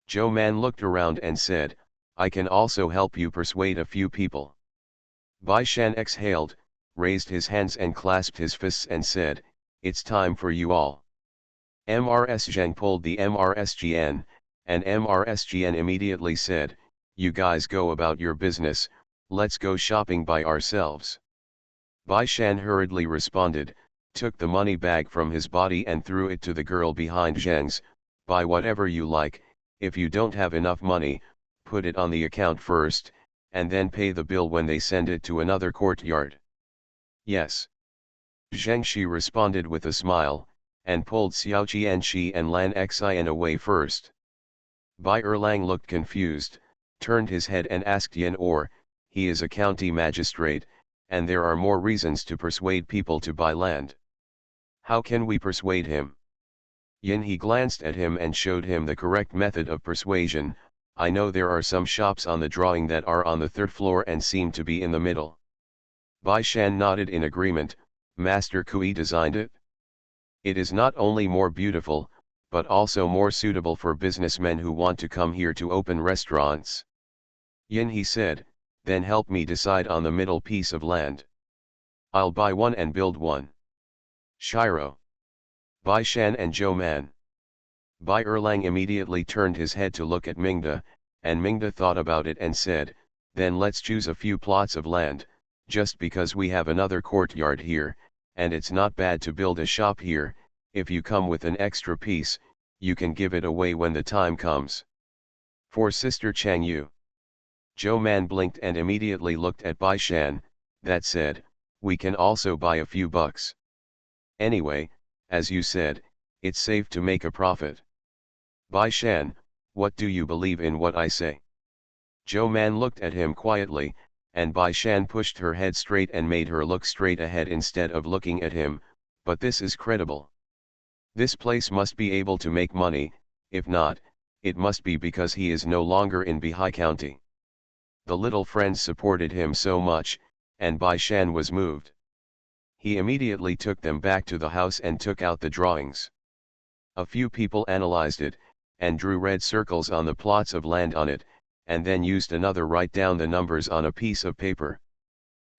Joe Man looked around and said, I can also help you persuade a few people. Bai Shan exhaled, raised his hands and clasped his fists and said, it's time for you all. MRS Zhang pulled the MRSGN, and MRSGN immediately said, you guys go about your business, let's go shopping by ourselves. Bai Shan hurriedly responded, took the money bag from his body and threw it to the girl behind Zhang's, buy whatever you like, if you don't have enough money, put it on the account first, and then pay the bill when they send it to another courtyard. Yes. Zhang Shi responded with a smile, and pulled Xiao Qianxi and Lan Xian away first. Bai Erlang looked confused, turned his head and asked Yin Or, he is a county magistrate, and there are more reasons to persuade people to buy land. How can we persuade him? Yin He glanced at him and showed him the correct method of persuasion. I know there are some shops on the drawing that are on the third floor and seem to be in the middle. Bai Shan nodded in agreement. Master Kui designed it. It is not only more beautiful, but also more suitable for businessmen who want to come here to open restaurants. Yin, he said, then help me decide on the middle piece of land. I'll buy one and build one. Shiro. Bai Shan and Zhou Man. Bai Erlang immediately turned his head to look at Mingda, and Mingda thought about it and said, then let's choose a few plots of land, just because we have another courtyard here, and it's not bad to build a shop here. If you come with an extra piece, you can give it away when the time comes. For Sister Chang Yu. Zhou Man blinked and immediately looked at Bai Shan, that said, we can also buy a few bucks. Anyway, as you said, it's safe to make a profit. Bai Shan, what do you believe in what I say? Zhou Man looked at him quietly, and Bai Shan pushed her head straight and made her look straight ahead instead of looking at him, but this is credible. This place must be able to make money, if not, it must be because he is no longer in Bihai County. The little friends supported him so much, and Bai Shan was moved. He immediately took them back to the house and took out the drawings. A few people analyzed it, and drew red circles on the plots of land on it, and then used another write down the numbers on a piece of paper.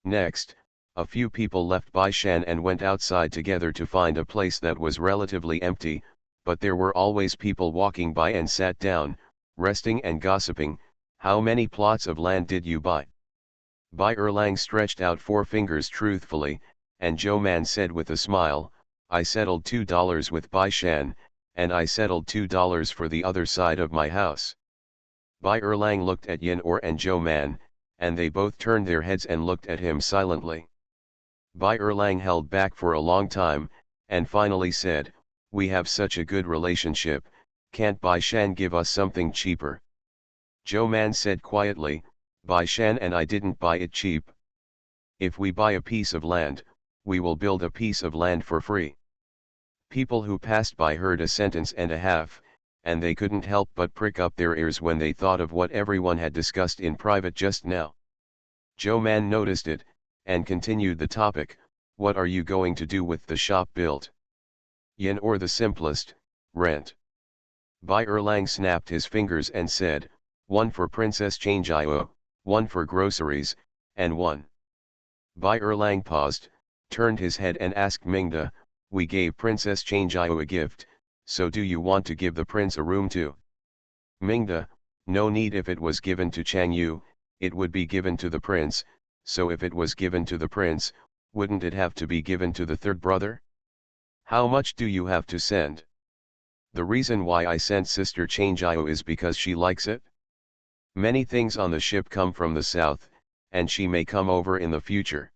Next, a few people left Bai Shan and went outside together to find a place that was relatively empty, but there were always people walking by and sat down, resting and gossiping. How many plots of land did you buy? Bai Erlang stretched out 4 fingers truthfully, and Zhou Man said with a smile, I settled $2 with Bai Shan, and I settled $2 for the other side of my house. Bai Erlang looked at Yin Or and Zhou Man, and they both turned their heads and looked at him silently. Bai Erlang held back for a long time, and finally said, we have such a good relationship, can't Bai Shan give us something cheaper? Zhou Man said quietly, Bai Shan and I didn't buy it cheap. If we buy a piece of land, we will build a piece of land for free. People who passed by heard a sentence and a half, and they couldn't help but prick up their ears when they thought of what everyone had discussed in private just now. Zhou Man noticed it, and continued the topic, what are you going to do with the shop built? Yen or the simplest, rent. Bai Erlang snapped his fingers and said, one for Princess Changjio, one for groceries, and one. Bai Erlang paused, turned his head and asked Mingda, we gave Princess Changjio a gift, so do you want to give the prince a room too? Mingda, no need. If it was given to Chang Yu, it would be given to the prince, so if it was given to the prince, wouldn't it have to be given to the third brother? How much do you have to send? The reason why I sent Sister Changjio is because she likes it. Many things on the ship come from the south, and she may come over in the future.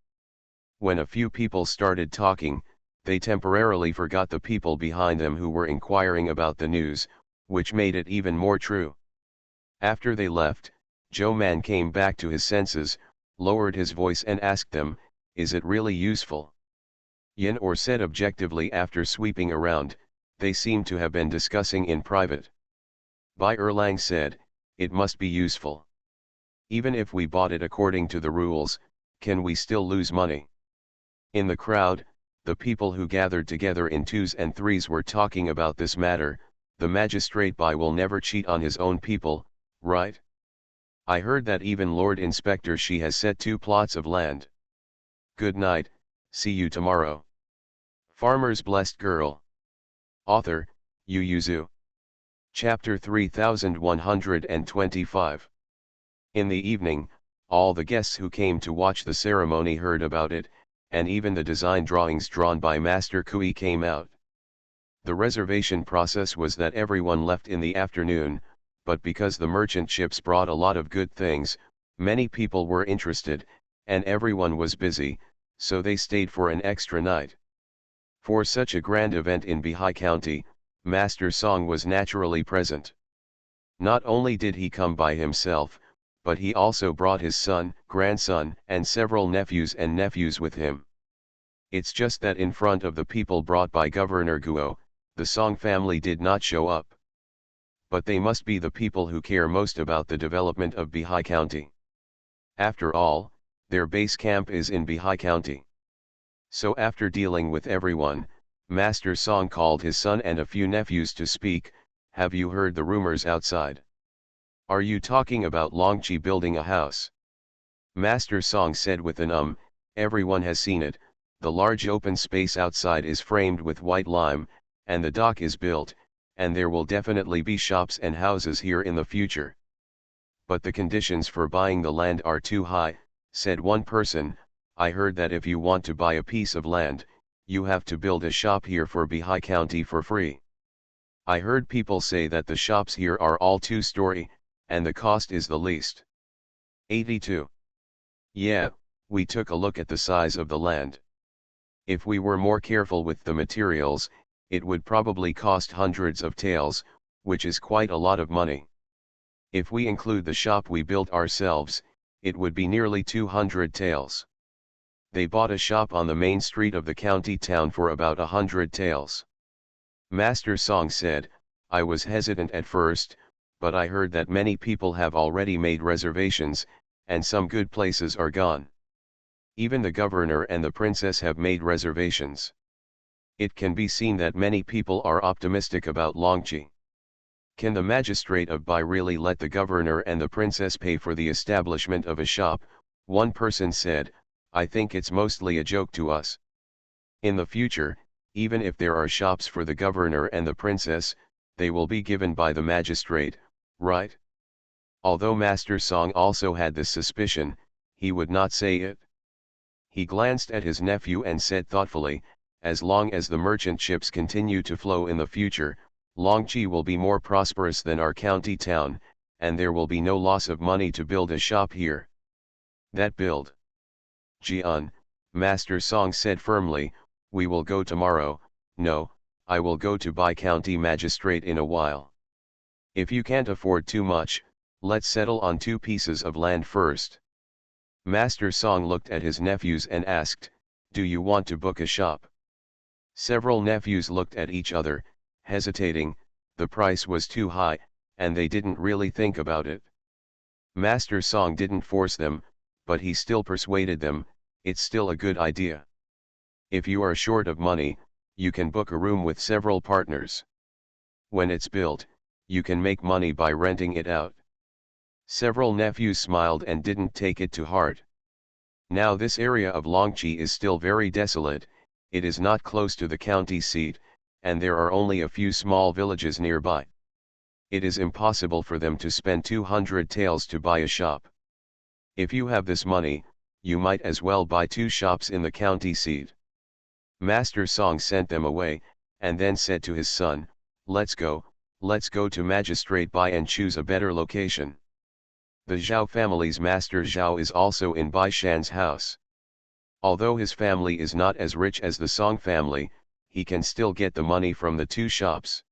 When a few people started talking, they temporarily forgot the people behind them who were inquiring about the news, which made it even more true. After they left, Zhou Man came back to his senses, lowered his voice and asked them, is it really useful? Yin Or said objectively after sweeping around, they seem to have been discussing in private. Bai Erlang said, it must be useful. Even if we bought it according to the rules, can we still lose money? In the crowd, the people who gathered together in 2s and 3s were talking about this matter. The magistrate Bai will never cheat on his own people, right? I heard that even Lord Inspector Shi has set 2 plots of land. Good night, see you tomorrow. Farmer's Blessed Girl. Author, Yu Yuzu. Chapter 3125. In the evening, all the guests who came to watch the ceremony heard about it, and even the design drawings drawn by Master Kui came out. The reservation process was that everyone left in the afternoon, but because the merchant ships brought a lot of good things, many people were interested, and everyone was busy, so they stayed for an extra night. For such a grand event in Bihai County, Master Song was naturally present. Not only did he come by himself, but he also brought his son, grandson, and several nephews with him. It's just that in front of the people brought by Governor Guo, the Song family did not show up. But they must be the people who care most about the development of Bihai County. After all, their base camp is in Bihai County. So after dealing with everyone, Master Song called his son and a few nephews to speak. Have you heard the rumors outside? Are you talking about Longqi building a house? Master Song said with an everyone has seen it. The large open space outside is framed with white lime, and the dock is built, and there will definitely be shops and houses here in the future. But the conditions for buying the land are too high, said one person. I heard that if you want to buy a piece of land, you have to build a shop here for Bihai County for free. I heard people say that the shops here are all two-story, and the cost is the least. 82. Yeah, we took a look at the size of the land. If we were more careful with the materials, it would probably cost hundreds of taels, which is quite a lot of money. If we include the shop we built ourselves, it would be nearly 200 taels. They bought a shop on the main street of the county town for about 100 taels. Master Song said, I was hesitant at first, but I heard that many people have already made reservations, and some good places are gone. Even the governor and the princess have made reservations. It can be seen that many people are optimistic about Longqi. Can the magistrate of Bai really let the governor and the princess pay for the establishment of a shop? One person said, I think it's mostly a joke to us. In the future, even if there are shops for the governor and the princess, they will be given by the magistrate, right? Although Master Song also had this suspicion, he would not say it. He glanced at his nephew and said thoughtfully, as long as the merchant ships continue to flow in the future, Longqi will be more prosperous than our county town, and there will be no loss of money to build a shop here. That build. Jian, Master Song said firmly, we will go tomorrow. No, I will go to Bai County Magistrate in a while. If you can't afford too much, let's settle on 2 pieces of land first. Master Song looked at his nephews and asked, do you want to book a shop? Several nephews looked at each other, hesitating. The price was too high, and they didn't really think about it. Master Song didn't force them, but he still persuaded them, it's still a good idea. If you are short of money, you can book a room with several partners. When it's built, you can make money by renting it out. Several nephews smiled and didn't take it to heart. Now this area of Longqi is still very desolate, it is not close to the county seat, and there are only a few small villages nearby. It is impossible for them to spend 200 taels to buy a shop. If you have this money, you might as well buy 2 shops in the county seat. Master Song sent them away, and then said to his son, let's go to Magistrate Bai and choose a better location. The Zhao family's Master Zhao is also in Bai Shan's house. Although his family is not as rich as the Song family, he can still get the money from the 2 shops.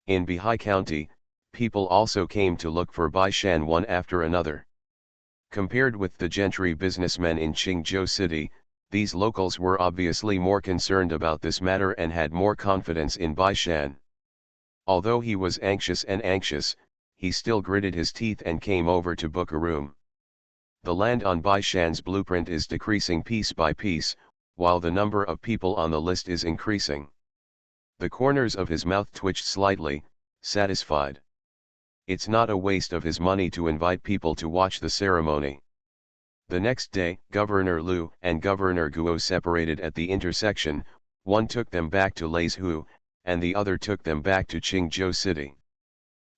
In Bihai County, people also came to look for Bai Shan one after another. Compared with the gentry businessmen in Qingzhou City, these locals were obviously more concerned about this matter and had more confidence in Bai Shan. Although he was anxious, he still gritted his teeth and came over to book a room. The land on Bai Shan's blueprint is decreasing piece by piece, while the number of people on the list is increasing. The corners of his mouth twitched slightly, satisfied. It's not a waste of his money to invite people to watch the ceremony. The next day, Governor Liu and Governor Guo separated at the intersection, one took them back to Leizhu, and the other took them back to Qingzhou City.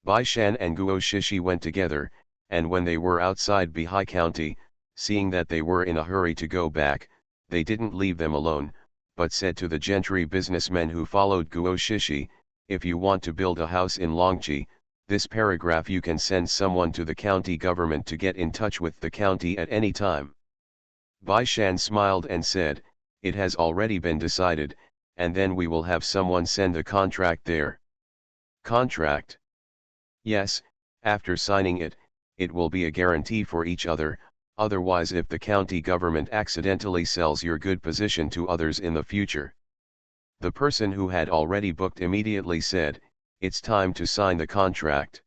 Bai Shan and Guo Shishi went together, and when they were outside Bihai County, seeing that they were in a hurry to go back, they didn't leave them alone, but said to the gentry businessmen who followed Guo Shishi, if you want to build a house in Longqi, this paragraph you can send someone to the county government to get in touch with the county at any time. Bai Shan smiled and said, it has already been decided, and then we will have someone send the contract there. Contract? Yes, after signing it, it will be a guarantee for each other, otherwise if the county government accidentally sells your good position to others in the future. The person who had already booked immediately said, It's time to sign the contract.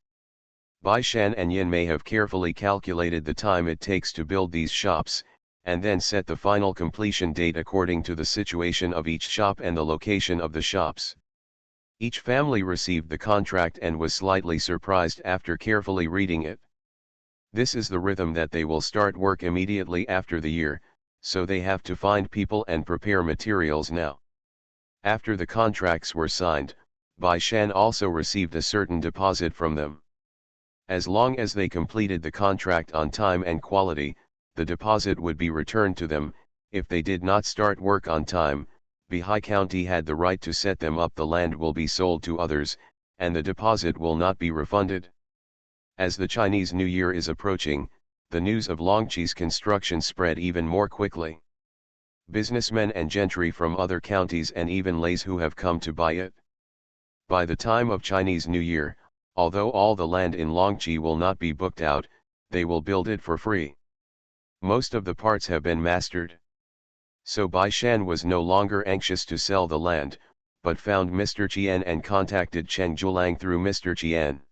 Bai Shan and Yin may have carefully calculated the time it takes to build these shops, and then set the final completion date according to the situation of each shop and the location of the shops. Each family received the contract and was slightly surprised after carefully reading it. This is the rhythm that they will start work immediately after the year, so they have to find people and prepare materials now. After the contracts were signed, Bai Shan also received a certain deposit from them. As long as they completed the contract on time and quality, the deposit would be returned to them. If they did not start work on time, Bihai County had the right to set them up. The land will be sold to others, and the deposit will not be refunded. As the Chinese New Year is approaching, the news of Longqi's construction spread even more quickly. Businessmen and gentry from other counties and even lays who have come to buy it. By the time of Chinese New Year, although all the land in Longqi will not be booked out, they will build it for free. Most of the parts have been mastered. So Bai Shan was no longer anxious to sell the land, but found Mr. Qian and contacted Cheng Zhulang through Mr. Qian.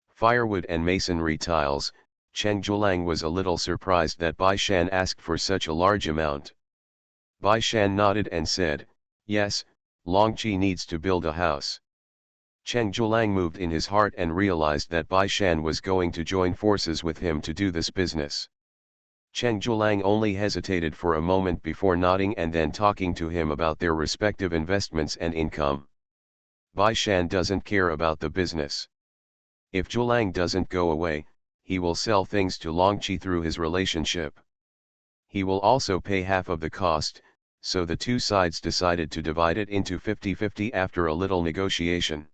Firewood and masonry tiles. Cheng Zhulang was a little surprised that Bai Shan asked for such a large amount. Bai Shan nodded and said, "Yes, Longqi needs to build a house." Cheng Zhulang moved in his heart and realized that Bai Shan was going to join forces with him to do this business. Cheng Zhulang only hesitated for a moment before nodding and then talking to him about their respective investments and income. Bai Shan doesn't care about the business. If Zhulang doesn't go away, he will sell things to Longqi through his relationship. He will also pay half of the cost, so the two sides decided to divide it into 50-50 after a little negotiation.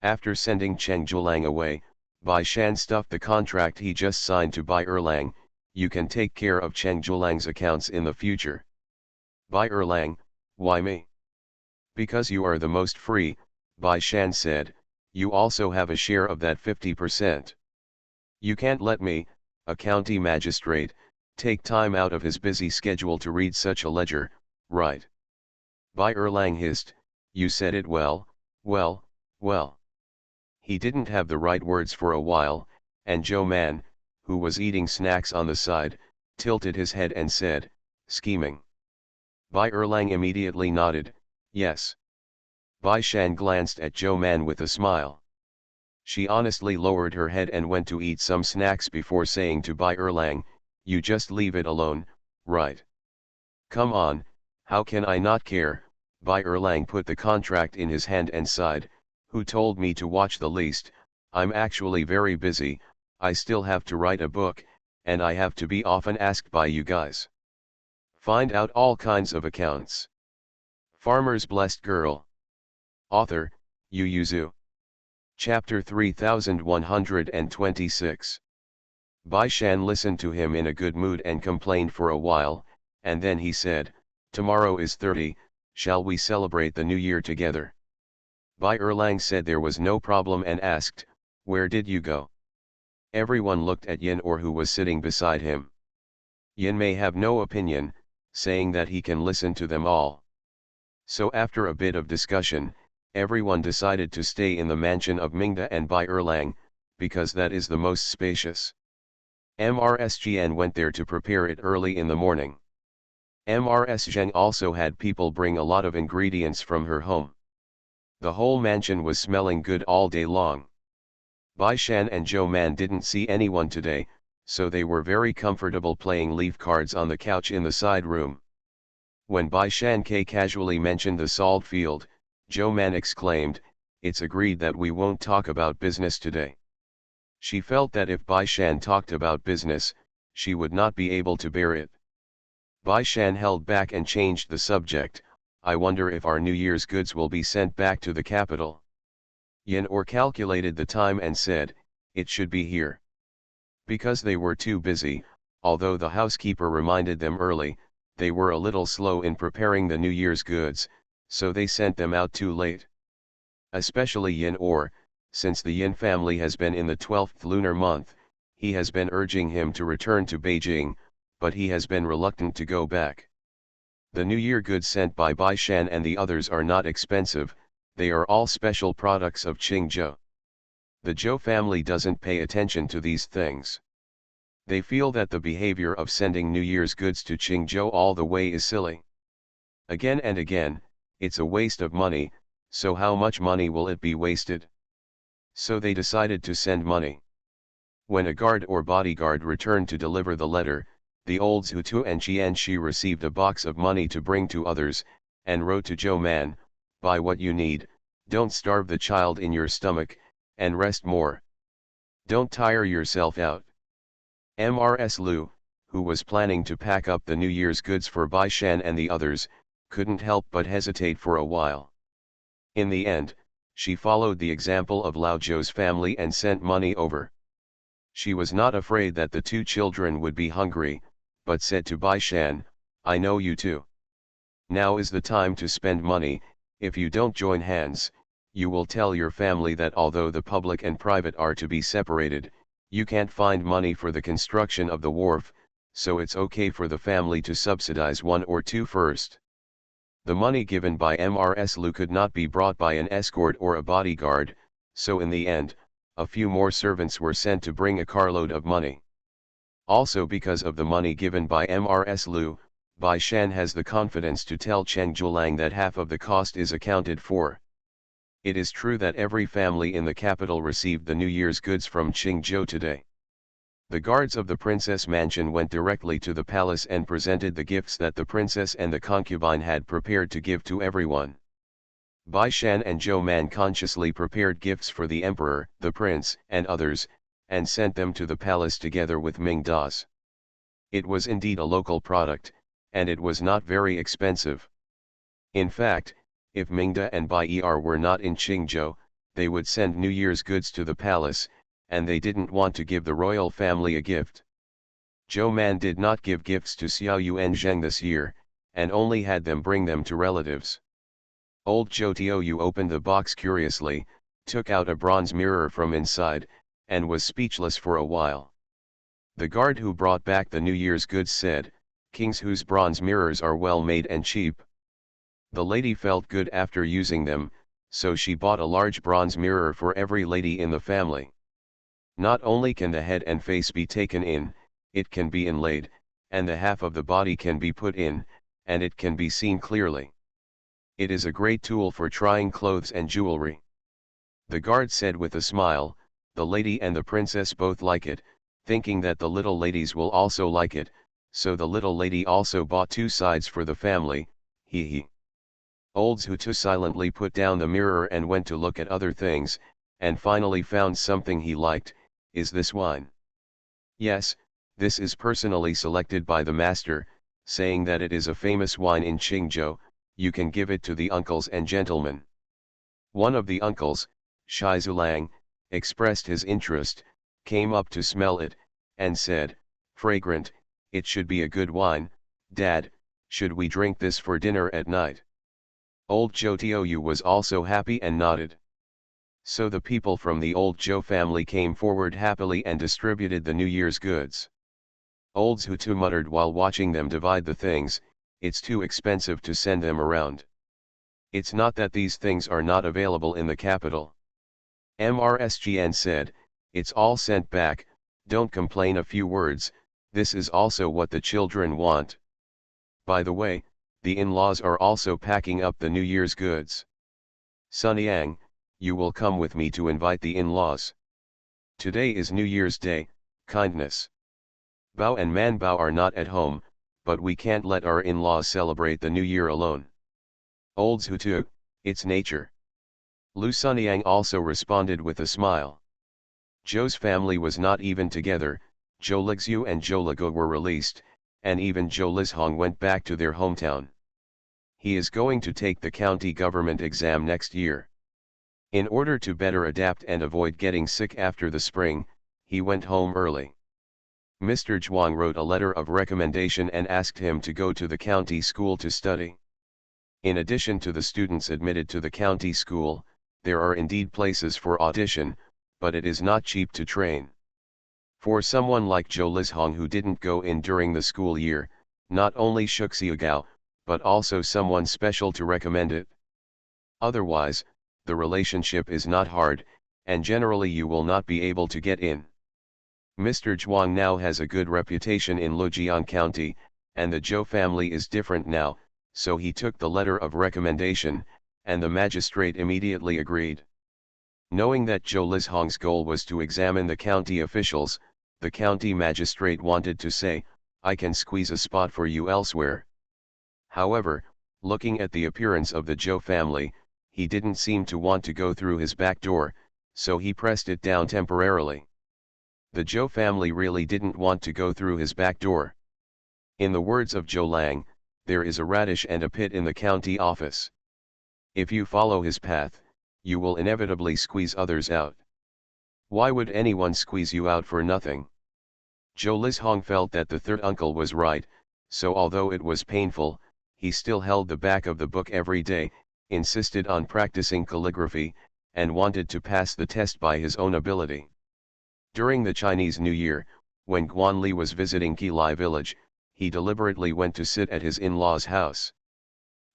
After sending Cheng Zhulang away, Bai Shan stuffed the contract he just signed to Bai Erlang. "You can take care of Cheng Zhulang's accounts in the future." Bai Erlang, "Why me?" "Because you are the most free," Bai Shan said. "You also have a share of that 50%. You can't let me, a county magistrate, take time out of his busy schedule to read such a ledger, right?" Bai Erlang hissed, "You said it well, well, well." He didn't have the right words for a while, and Zhou Man, who was eating snacks on the side, tilted his head and said, "Scheming." Bai Erlang immediately nodded, "Yes." Bai Shan glanced at Zhou Man with a smile. She honestly lowered her head and went to eat some snacks before saying to Bai Erlang, "You just leave it alone, right?" "Come on, how can I not care?" Bai Erlang put the contract in his hand and sighed, "Who told me to watch the least? I'm actually very busy. I still have to write a book, and I have to be often asked by you guys. Find out all kinds of accounts." Farmer's Blessed Girl. Author, Yu Yuzu. Chapter 3126. Bai Shan listened to him in a good mood and complained for a while, and then he said, "Tomorrow is 30, shall we celebrate the New Year together?" Bai Erlang said there was no problem and asked, "Where did you go?" Everyone looked at Yin Or, who was sitting beside him. Yin may have no opinion, saying that he can listen to them all. So after a bit of discussion, everyone decided to stay in the mansion of Mingda and Bai Erlang, because that is the most spacious. Mrs. Jian went there to prepare it early in the morning. Mrs. Zheng also had people bring a lot of ingredients from her home. The whole mansion was smelling good all day long. Bai Shan and Zhou Man didn't see anyone today, so they were very comfortable playing leaf cards on the couch in the side room. When Bai Shan casually mentioned the salt field, Zhou Man exclaimed, "It's agreed that we won't talk about business today." She felt that if Bai Shan talked about business, she would not be able to bear it. Bai Shan held back and changed the subject, "I wonder if our New Year's goods will be sent back to the capital." Yin Or calculated the time and said, "It should be here." Because they were too busy, although the housekeeper reminded them early, they were a little slow in preparing the New Year's goods, so they sent them out too late. Especially Yin Or, since the Yin family has been in the 12th lunar month, he has been urging him to return to Beijing, but he has been reluctant to go back. The New Year goods sent by Bai Shan and the others are not expensive, They are all special products of Qingzhou. The Zhou family doesn't pay attention to these things. They feel that the behavior of sending New Year's goods to Qingzhou all the way is silly. Again and again, it's a waste of money, so how much money will it be wasted? So they decided to send money. When a guard or bodyguard returned to deliver the letter, the old Zhutu and Qianshi received a box of money to bring to others, and wrote to Zhou Man, "Buy what you need, don't starve the child in your stomach, and rest more. Don't tire yourself out." Mrs. Liu, who was planning to pack up the New Year's goods for Bai Shan and the others, couldn't help but hesitate for a while. In the end, she followed the example of Lao Zhou's family and sent money over. She was not afraid that the two children would be hungry, but said to Bai Shan, "I know you too. Now is the time to spend money. If you don't join hands, you will tell your family that although the public and private are to be separated, you can't find money for the construction of the wharf, so it's okay for the family to subsidize one or two first." The money given by Mrs. Liu could not be brought by an escort or a bodyguard, so in the end, a few more servants were sent to bring a carload of money. Also because of the money given by Mrs. Liu, Bai Shan has the confidence to tell Cheng Zhulang that half of the cost is accounted for. It is true that every family in the capital received the New Year's goods from Qingzhou today. The guards of the princess mansion went directly to the palace and presented the gifts that the princess and the concubine had prepared to give to everyone. Bai Shan and Zhou Man consciously prepared gifts for the emperor, the prince, and others, and sent them to the palace together with Ming Da's. It was indeed a local product, and it was not very expensive. In fact, if Mingda and Bai Er were not in Qingzhou, they would send New Year's goods to the palace, and they didn't want to give the royal family a gift. Zhou Man did not give gifts to Xiao Yu and Zheng this year, and only had them bring them to relatives. Old Zhou Tiaoyu opened the box curiously, took out a bronze mirror from inside, and was speechless for a while. The guard who brought back the New Year's goods said, "Kings whose bronze mirrors are well made and cheap." The lady felt good after using them, so she bought a large bronze mirror for every lady in the family. Not only can the head and face be taken in, it can be inlaid, and the half of the body can be put in, and it can be seen clearly. It is a great tool for trying clothes and jewelry. The guard said with a smile, "The lady and the princess both like it," thinking that the little ladies will also like it, so the little lady also bought two sides for the family, he. Old Zhutu silently put down the mirror and went to look at other things, and finally found something he liked. "Is this wine?" "Yes, this is personally selected by the master, saying that it is a famous wine in Qingzhou, you can give it to the uncles and gentlemen." One of the uncles, Shai Zulang, expressed his interest, came up to smell it, and said, "Fragrant, it should be a good wine, Dad, should we drink this for dinner at night?" Old Zhou Tiaoyu was also happy and nodded. So the people from the old Zhou family came forward happily and distributed the New Year's goods. Old Zhutu muttered while watching them divide the things, "It's too expensive to send them around. It's not that these things are not available in the capital." Mrs. said, "It's all sent back, don't complain a few words, this is also what the children want. By the way, the in-laws are also packing up the New Year's goods. Sun Yang, you will come with me to invite the in-laws. Today is New Year's Day, kindness. Bao and Man Bao are not at home, but we can't let our in-laws celebrate the New Year alone." Old Zhutu, "It's nature." Lu Sunyang also responded with a smile. Zhou's family was not even together, Zhou Lixiu and Zhou Ligo were released, and even Zhou Lizhong went back to their hometown. He is going to take the county government exam next year. In order to better adapt and avoid getting sick after the spring, he went home early. Mr. Zhuang wrote a letter of recommendation and asked him to go to the county school to study. In addition to the students admitted to the county school, there are indeed places for audition, but it is not cheap to train. For someone like Zhou Lizhong who didn't go in during the school year, not only Shuxiagao, but also someone special to recommend it. Otherwise, the relationship is not hard, and generally you will not be able to get in. Mr. Zhuang now has a good reputation in Lujian County, and the Zhou family is different now, so he took the letter of recommendation, and the magistrate immediately agreed. Knowing that Zhou Lishong's goal was to examine the county officials, the county magistrate wanted to say, I can squeeze a spot for you elsewhere. However, looking at the appearance of the Zhou family, he didn't seem to want to go through his back door, so he pressed it down temporarily. The Zhou family really didn't want to go through his back door. In the words of Zhou Lang, there is a radish and a pit in the county office. If you follow his path, you will inevitably squeeze others out. Why would anyone squeeze you out for nothing? Zhou Lishong felt that the third uncle was right, so although it was painful, he still held the back of the book every day, insisted on practicing calligraphy, and wanted to pass the test by his own ability. During the Chinese New Year, when Guanli was visiting Qilai village, he deliberately went to sit at his in-laws' house.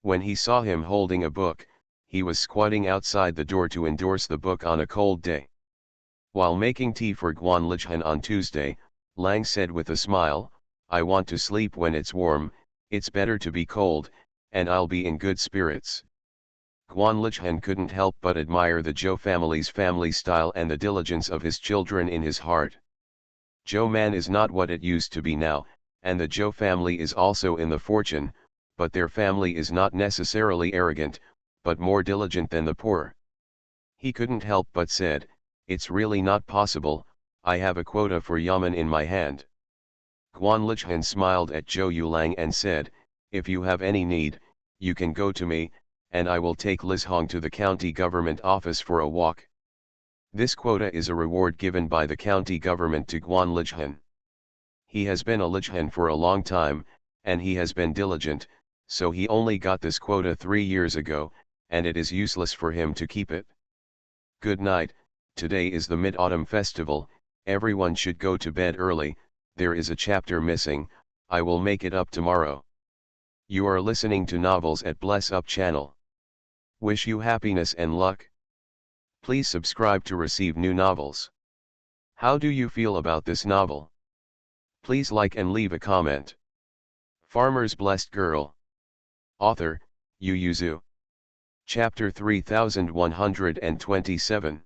When he saw him holding a book, he was squatting outside the door to endorse the book on a cold day. While making tea for Guan Lichhan on Tuesday, Lang said with a smile, I want to sleep when it's warm, it's better to be cold, and I'll be in good spirits. Guan Lichhan couldn't help but admire the Zhou family's family style and the diligence of his children in his heart. Zhou man is not what it used to be now, and the Zhou family is also in the fortune, but their family is not necessarily arrogant, but more diligent than the poor. He couldn't help but said, it's really not possible, I have a quota for Yamen in my hand. Guan Lichhan smiled at Zhou Yulang and said, if you have any need, you can go to me, and I will take Lishong to the county government office for a walk. This quota is a reward given by the county government to Guan Lichhan. He has been a Lichhan for a long time, and he has been diligent, so he only got this quota 3 years ago, and it is useless for him to keep it. Good night, today is the Mid-Autumn Festival, everyone should go to bed early, there is a chapter missing, I will make it up tomorrow. You are listening to Novels at Bless Up channel. Wish you happiness and luck. Please subscribe to receive new novels. How do you feel about this novel? Please like and leave a comment. Farmer's Blessed Girl. Author, Yu Yuzu. Chapter 3127.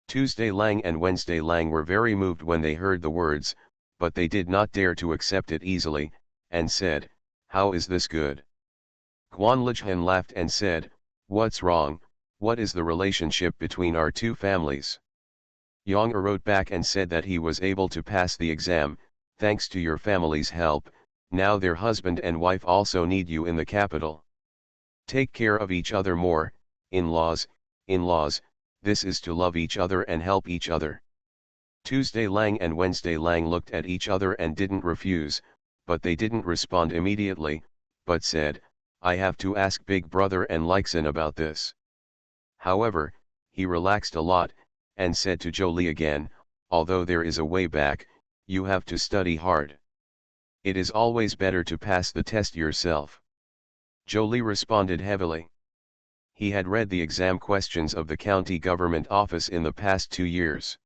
Tuesday Lang and Wednesday Lang were very moved when they heard the words, but they did not dare to accept it easily, and said, how is this good? Guan Lichhan laughed and said, what's wrong, what is the relationship between our two families? Yang wrote back and said that he was able to pass the exam, thanks to your family's help, now their husband and wife also need you in the capital. Take care of each other more, in-laws, this is to love each other and help each other. Tuesday Lang and Wednesday Lang looked at each other and didn't refuse, but they didn't respond immediately, but said, I have to ask Big Brother and Leixin about this. However, he relaxed a lot, and said to Zhou again, although there is a way back, you have to study hard. It is always better to pass the test yourself. Zhou responded heavily. He had read the exam questions of the county government office in the past 2 years.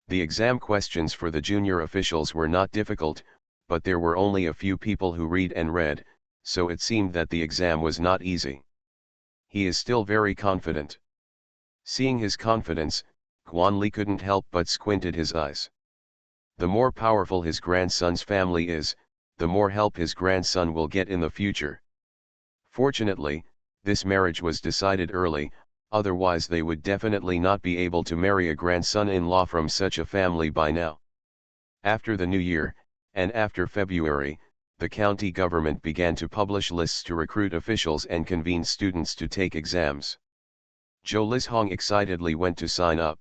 The exam questions for the junior officials were not difficult, but there were only a few people who read and read, so it seemed that the exam was not easy. He is still very confident. Seeing his confidence, Guanli couldn't help but squinted his eyes. The more powerful his grandson's family is, the more help his grandson will get in the future. Fortunately, this marriage was decided early, otherwise they would definitely not be able to marry a grandson-in-law from such a family by now. After the new year, and after February, the county government began to publish lists to recruit officials and convene students to take exams. Zhou Lishong excitedly went to sign up.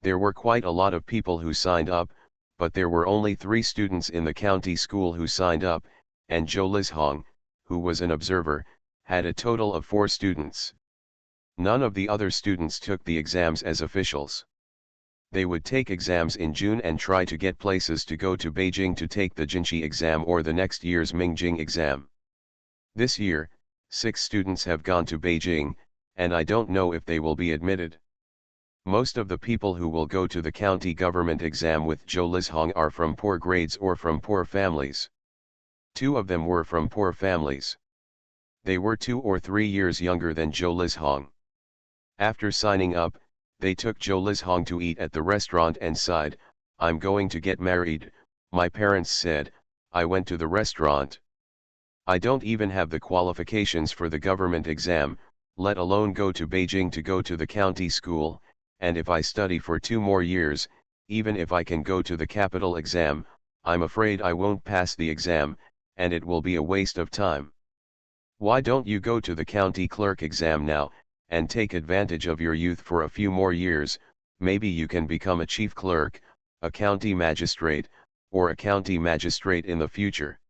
There were quite a lot of people who signed up, but there were only 3 students in the county school who signed up, and Zhou Lishong, who was an observer, had a total of 4 students. None of the other students took the exams as officials. They would take exams in June and try to get places to go to Beijing to take the Jinshi exam or the next year's Mingjing exam. This year, 6 students have gone to Beijing, and I don't know if they will be admitted. Most of the people who will go to the county government exam with Zhou Lizhong are from poor grades or from poor families. 2 of them were from poor families. They were 2 or 3 years younger than Zhou Lizhong. After signing up, they took Zhou Lizhong to eat at the restaurant and sighed, "I'm going to get married," my parents said. I went to the restaurant. I don't even have the qualifications for the government exam, let alone go to Beijing to go to the county school, and if I study for 2 more years, even if I can go to the capital exam, I'm afraid I won't pass the exam, and it will be a waste of time. Why don't you go to the county clerk exam now, and take advantage of your youth for a few more years? Maybe you can become a chief clerk, a county magistrate, or a county magistrate in the future.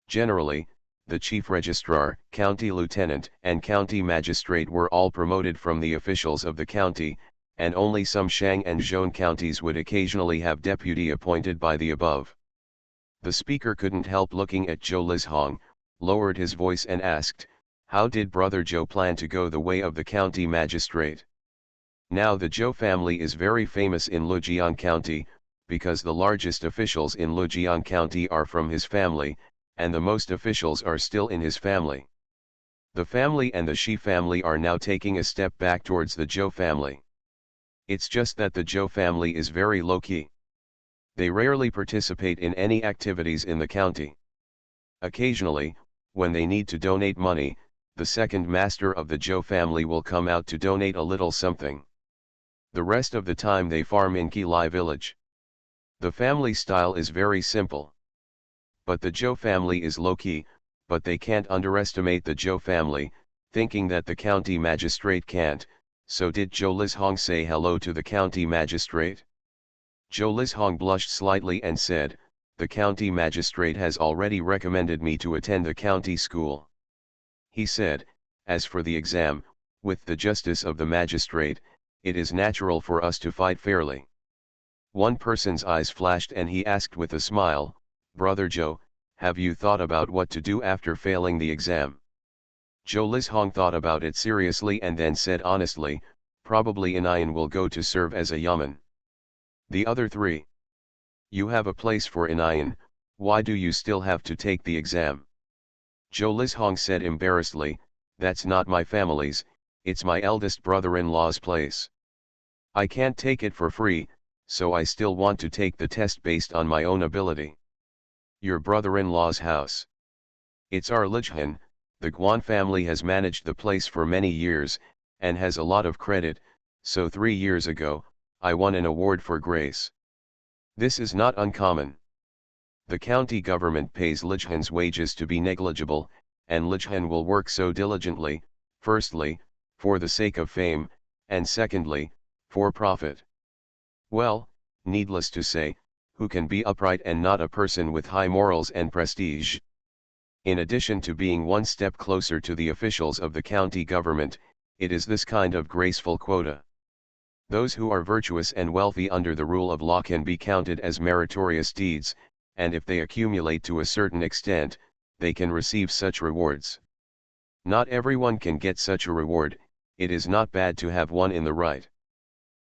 Generally, the chief registrar, county lieutenant, and county magistrate were all promoted from the officials of the county, and only some Shang and Zhong counties would occasionally have deputy appointed by the above. The speaker couldn't help looking at Zhou Lizhong, lowered his voice and asked, "How did Brother Zhou plan to go the way of the county magistrate?" Now the Zhou family is very famous in Lujiang County, because the largest officials in Lujiang County are from his family, and the most officials are still in his family. The family and the Shi family are now taking a step back towards the Zhou family. It's just that the Zhou family is very low-key. They rarely participate in any activities in the county. Occasionally, when they need to donate money, the second master of the Zhou family will come out to donate a little something. The rest of the time they farm in Qilai village. The family style is very simple. But the Zhou family is low-key, but they can't underestimate the Zhou family, thinking that the county magistrate can't. So did Zhou Lizhong say hello to the county magistrate? Zhou Lizhong blushed slightly and said, "The county magistrate has already recommended me to attend the county school." He said, "As for the exam, with the justice of the magistrate, it is natural for us to fight fairly." One person's eyes flashed and he asked with a smile, "Brother Zhou, have you thought about what to do after failing the exam?" Zhou Lizhong thought about it seriously and then said honestly, "Probably Anayan will go to serve as a yaman." The other 3. "You have a place for Anayan, why do you still have to take the exam?" Zhou Lizhong said embarrassedly, "That's not my family's, it's my eldest brother-in-law's place. I can't take it for free, so I still want to take the test based on my own ability." "Your brother-in-law's house?" "It's our Lijhan, the Guan family has managed the place for many years, and has a lot of credit, so 3 years ago, I won an award for grace. This is not uncommon. The county government pays Lijhan's wages to be negligible, and Lijhan will work so diligently, firstly, for the sake of fame, and secondly, for profit. Well, needless to say, who can be upright and not a person with high morals and prestige? In addition to being one step closer to the officials of the county government, it is this kind of graceful quota. Those who are virtuous and wealthy under the rule of law can be counted as meritorious deeds, and if they accumulate to a certain extent, they can receive such rewards. Not everyone can get such a reward, it is not bad to have one in the right.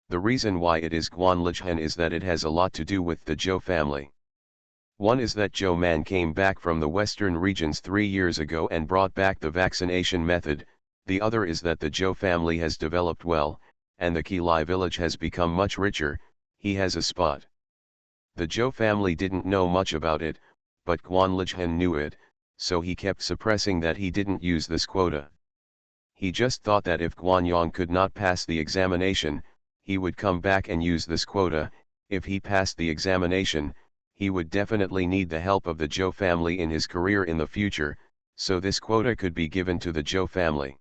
The reason why it is Guan Lijhan is that it has a lot to do with the Zhou family. One is that Zhou man came back from the western regions 3 years ago and brought back the vaccination method, the other is that the Zhou family has developed well, and the Qilai village has become much richer. He has a spot. The Zhou family didn't know much about it, but Guan Lijhan knew it, so he kept suppressing that he didn't use this quota. He just thought that if Guan Yang could not pass the examination, he would come back and use this quota. If he passed the examination, he would definitely need the help of the Zhou family in his career in the future, so this quota could be given to the Zhou family.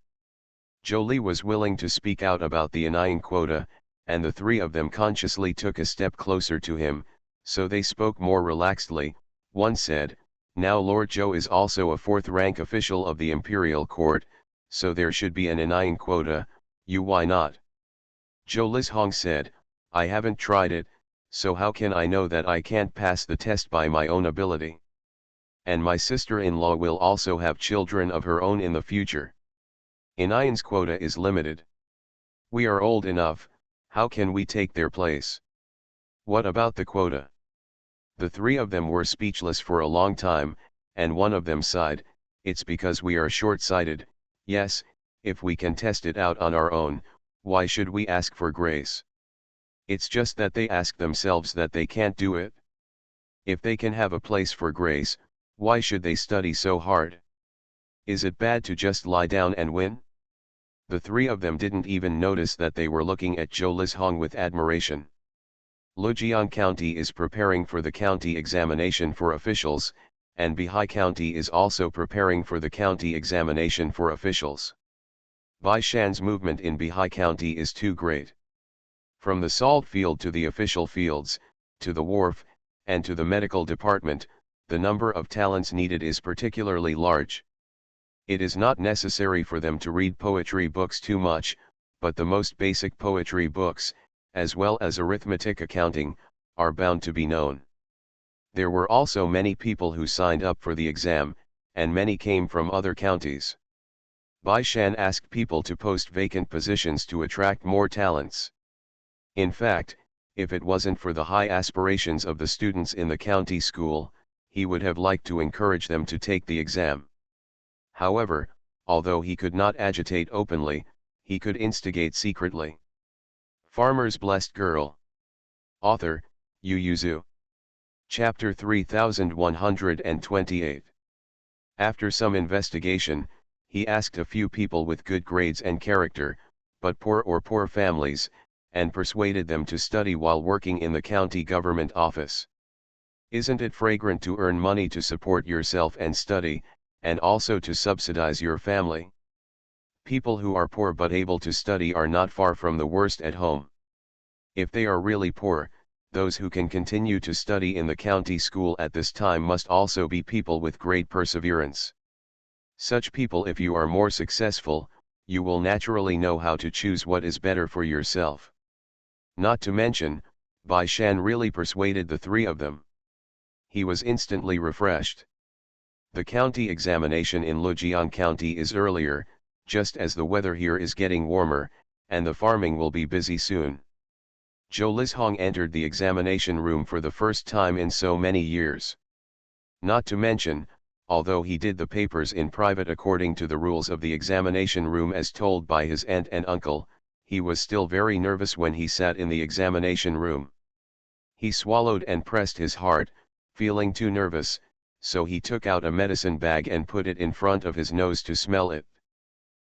Zhou Li was willing to speak out about the Anayan quota, and the 3 of them consciously took a step closer to him, so they spoke more relaxedly. One said, "Now Lord Zhou is also a 4th-rank official of the imperial court, so there should be an Anayan quota, why not?" Zhou Lizhong said, "I haven't tried it, so how can I know that I can't pass the test by my own ability? And my sister-in-law will also have children of her own in the future. Inayan's quota is limited. We are old enough, how can we take their place? What about the quota? The three of them were speechless for a long time, and one of them sighed, it's because we are short-sighted. Yes, if we can test it out on our own, why should we ask for grace? It's just that they ask themselves that they can't do it. If they can have a place for grace, why should they study so hard? Is it bad to just lie down and win? The three of them didn't even notice that they were looking at Zhou Lishong with admiration. Lujiang County is preparing for the county examination for officials, and Bihai County is also preparing for the county examination for officials. Bai Shan's movement in Bihai County is too great. From the salt field to the official fields, to the wharf, and to the medical department, the number of talents needed is particularly large. It is not necessary for them to read poetry books too much, but the most basic poetry books, as well as arithmetic accounting, are bound to be known. There were also many people who signed up for the exam, and many came from other counties. Bai Shan asked people to post vacant positions to attract more talents. In fact, if it wasn't for the high aspirations of the students in the county school, he would have liked to encourage them to take the exam. However, although he could not agitate openly, he could instigate secretly. Farmer's Blessed Girl. Author, Yu Yuzu. Chapter 3128. After some investigation, he asked a few people with good grades and character, but poor families, and persuaded them to study while working in the county government office. Isn't it fragrant to earn money to support yourself and study, and also to subsidize your family? People who are poor but able to study are not far from the worst at home. If they are really poor, those who can continue to study in the county school at this time must also be people with great perseverance. Such people, if you are more successful, you will naturally know how to choose what is better for yourself. Not to mention, Bai Shan really persuaded the three of them. He was instantly refreshed. The county examination in Lujiang County is earlier, just as the weather here is getting warmer, and the farming will be busy soon. Zhou Lishong entered the examination room for the first time in so many years. Not to mention, although he did the papers in private according to the rules of the examination room as told by his aunt and uncle, he was still very nervous when he sat in the examination room. He swallowed and pressed his heart, feeling too nervous, so he took out a medicine bag and put it in front of his nose to smell it.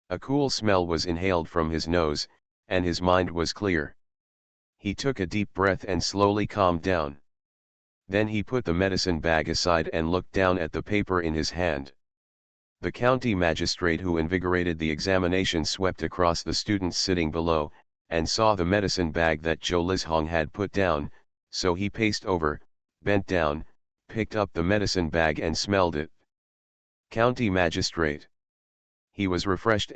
A cool smell was inhaled from his nose, and his mind was clear. He took a deep breath and slowly calmed down. Then he put the medicine bag aside and looked down at the paper in his hand. The county magistrate who invigorated the examination swept across the students sitting below, and saw the medicine bag that Zhou Lishong had put down, so he paced over, bent down, picked up the medicine bag and smelled it. County magistrate. He was refreshed,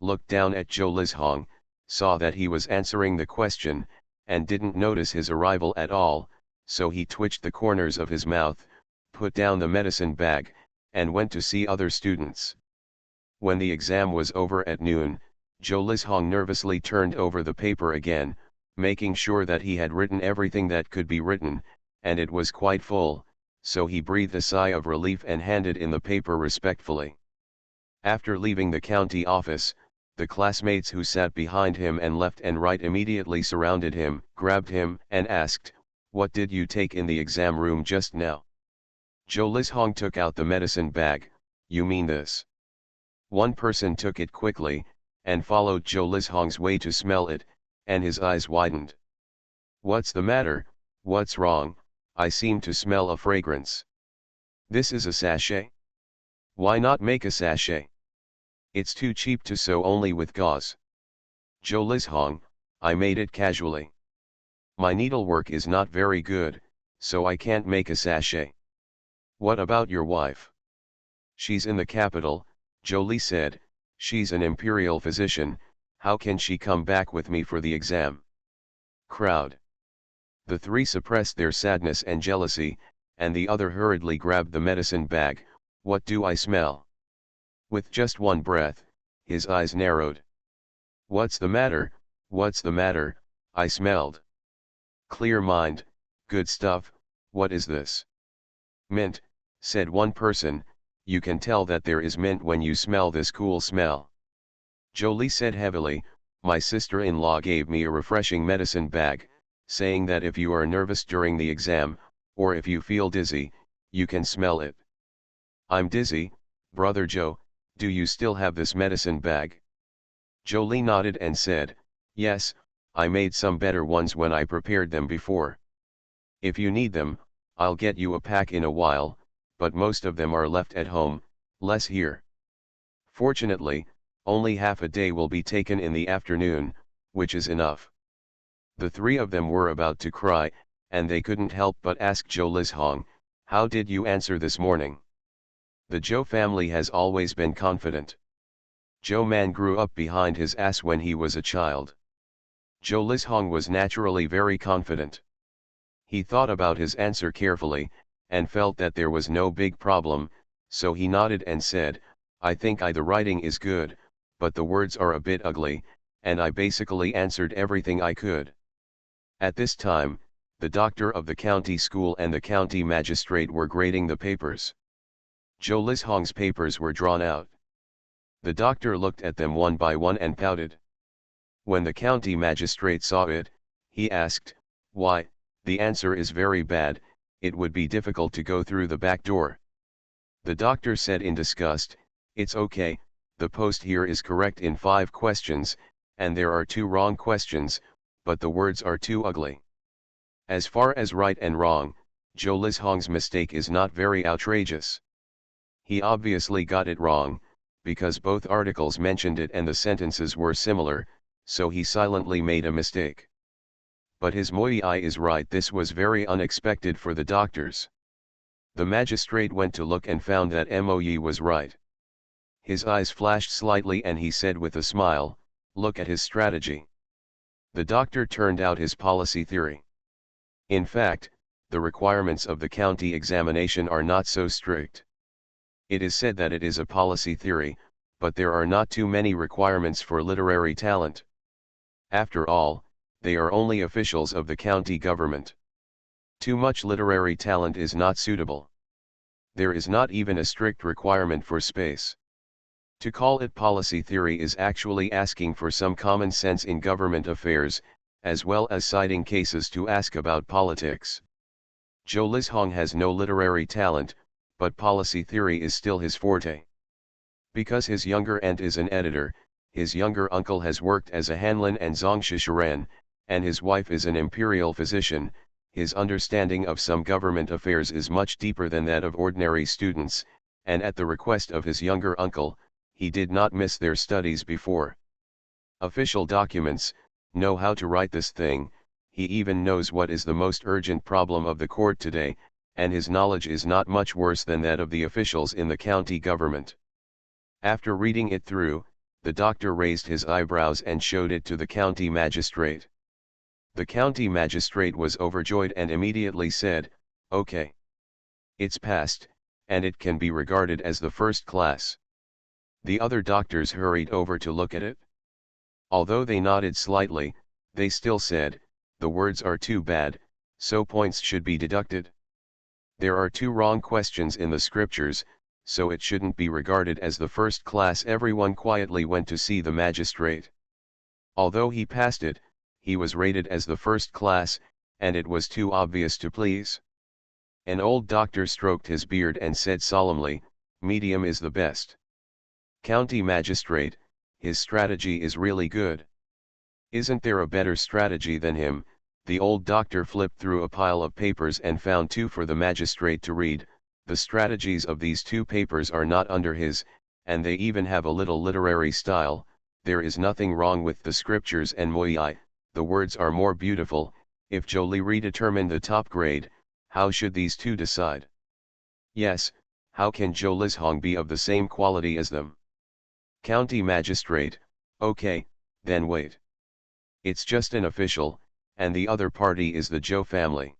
looked down at Zhou Lishong, saw that he was answering the question, and didn't notice his arrival at all, so he twitched the corners of his mouth, put down the medicine bag, and went to see other students. When the exam was over at noon, Zhou Lishong nervously turned over the paper again, making sure that he had written everything that could be written, and it was quite full, so he breathed a sigh of relief and handed in the paper respectfully. After leaving the county office, the classmates who sat behind him and left and right immediately surrounded him, grabbed him, and asked, "What did you take in the exam room just now?" Zhou Lishong took out the medicine bag. "You mean this?" One person took it quickly, and followed Zhou Lishong's way to smell it, and his eyes widened. "What's the matter? What's wrong? I seem to smell a fragrance." "This is a sachet. Why not make a sachet? It's too cheap to sew only with gauze." "Zhou Lishong, I made it casually. My needlework is not very good, so I can't make a sachet." "What about your wife?" "She's in the capital," Jolie said. "She's an imperial physician, how can she come back with me for the exam?" Crowd. The three suppressed their sadness and jealousy, and the other hurriedly grabbed the medicine bag. "What do I smell?" With just one breath, his eyes narrowed. What's the matter, what's the matter, I smelled. Clear mind, good stuff, what is this? Mint, said one person, you can tell that there is mint when you smell this cool smell. Jolie said heavily, my sister-in-law gave me a refreshing medicine bag, saying that if you are nervous during the exam, or if you feel dizzy, you can smell it. I'm dizzy, Brother Joe, do you still have this medicine bag? Jolie nodded and said, yes, I made some better ones when I prepared them before. If you need them, I'll get you a pack in a while, but most of them are left at home, less here. Fortunately, only half a day will be taken in the afternoon, which is enough. The three of them were about to cry, and they couldn't help but ask Zhou Lishong, how did you answer this morning? The Zhou family has always been confident. Zhou Man grew up behind his ass when he was a child. Zhou Lishong was naturally very confident. He thought about his answer carefully, and felt that there was no big problem, so he nodded and said, I think the writing is good, but the words are a bit ugly, and I basically answered everything I could. At this time, the doctor of the county school and the county magistrate were grading the papers. Zhou Lishong's papers were drawn out. The doctor looked at them one by one and pouted. When the county magistrate saw it, he asked, why, the answer is very bad, it would be difficult to go through the back door. The doctor said in disgust, it's okay, the post here is correct in 5 questions, and there are 2 wrong questions, but the words are too ugly. As far as right and wrong, Zhou Lishong's mistake is not very outrageous. He obviously got it wrong, because both articles mentioned it and the sentences were similar, so he silently made a mistake. But his Moi is right, this was very unexpected for the doctors. The magistrate went to look and found that Moi was right. His eyes flashed slightly and he said with a smile, look at his strategy. The doctor turned out his policy theory. In fact, the requirements of the county examination are not so strict. It is said that it is a policy theory, but there are not too many requirements for literary talent. After all, they are only officials of the county government. Too much literary talent is not suitable. There is not even a strict requirement for space. To call it policy theory is actually asking for some common sense in government affairs, as well as citing cases to ask about politics. Zhou Lishong has no literary talent, but policy theory is still his forte. Because his younger aunt is an editor, his younger uncle has worked as a Hanlin and Zongshisharan, and his wife is an imperial physician, his understanding of some government affairs is much deeper than that of ordinary students, and at the request of his younger uncle, he did not miss their studies before. Official documents, know how to write this thing, he even knows what is the most urgent problem of the court today, and his knowledge is not much worse than that of the officials in the county government. After reading it through, the doctor raised his eyebrows and showed it to the county magistrate. The county magistrate was overjoyed and immediately said, okay. It's passed, and it can be regarded as the first class. The other doctors hurried over to look at it. Although they nodded slightly, they still said, the words are too bad, so points should be deducted. There are 2 wrong questions in the scriptures, so it shouldn't be regarded as the first class. Everyone quietly went to see the magistrate. Although he passed it, he was rated as the first class, and it was too obvious to please. An old doctor stroked his beard and said solemnly, medium is the best. County magistrate, his strategy is really good. Isn't there a better strategy than him? The old doctor flipped through a pile of papers and found 2 for the magistrate to read. The strategies of these 2 papers are not under his, and they even have a little literary style. There is nothing wrong with the scriptures and Moi, the words are more beautiful. If Jolie redetermined the top grade, how should these 2 decide? Yes, how can Zhou Lishong be of the same quality as them? County magistrate, okay, then wait. It's just an official, and the other party is the Zhou family.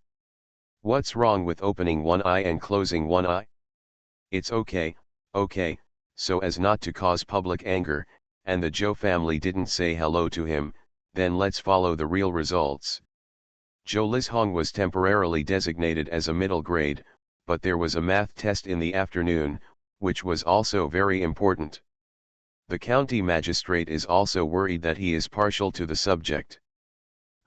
What's wrong with opening one eye and closing one eye? It's okay, so as not to cause public anger, and the Zhou family didn't say hello to him, then let's follow the real results. Zhou Lishong was temporarily designated as a middle grade, but there was a math test in the afternoon, which was also very important. The county magistrate is also worried that he is partial to the subject.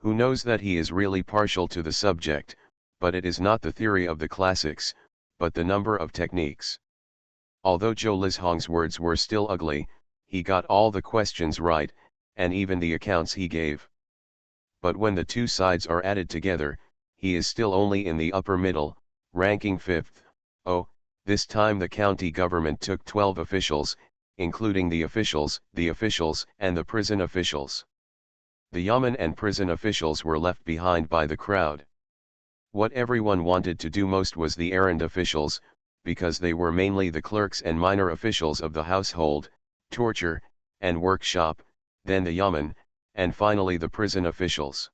Who knows that he is really partial to the subject, but it is not the theory of the classics, but the number of techniques. Although Zhou Lishong's words were still ugly, he got all the questions right, and even the accounts he gave. But when the two sides are added together, he is still only in the upper middle, ranking 5th. Oh, this time the county government took 12 officials, including the officials, and the prison officials. The yamen and prison officials were left behind by the crowd. What everyone wanted to do most was the errand officials, because they were mainly the clerks and minor officials of the household, torture, and workshop, then the yamen, and finally the prison officials.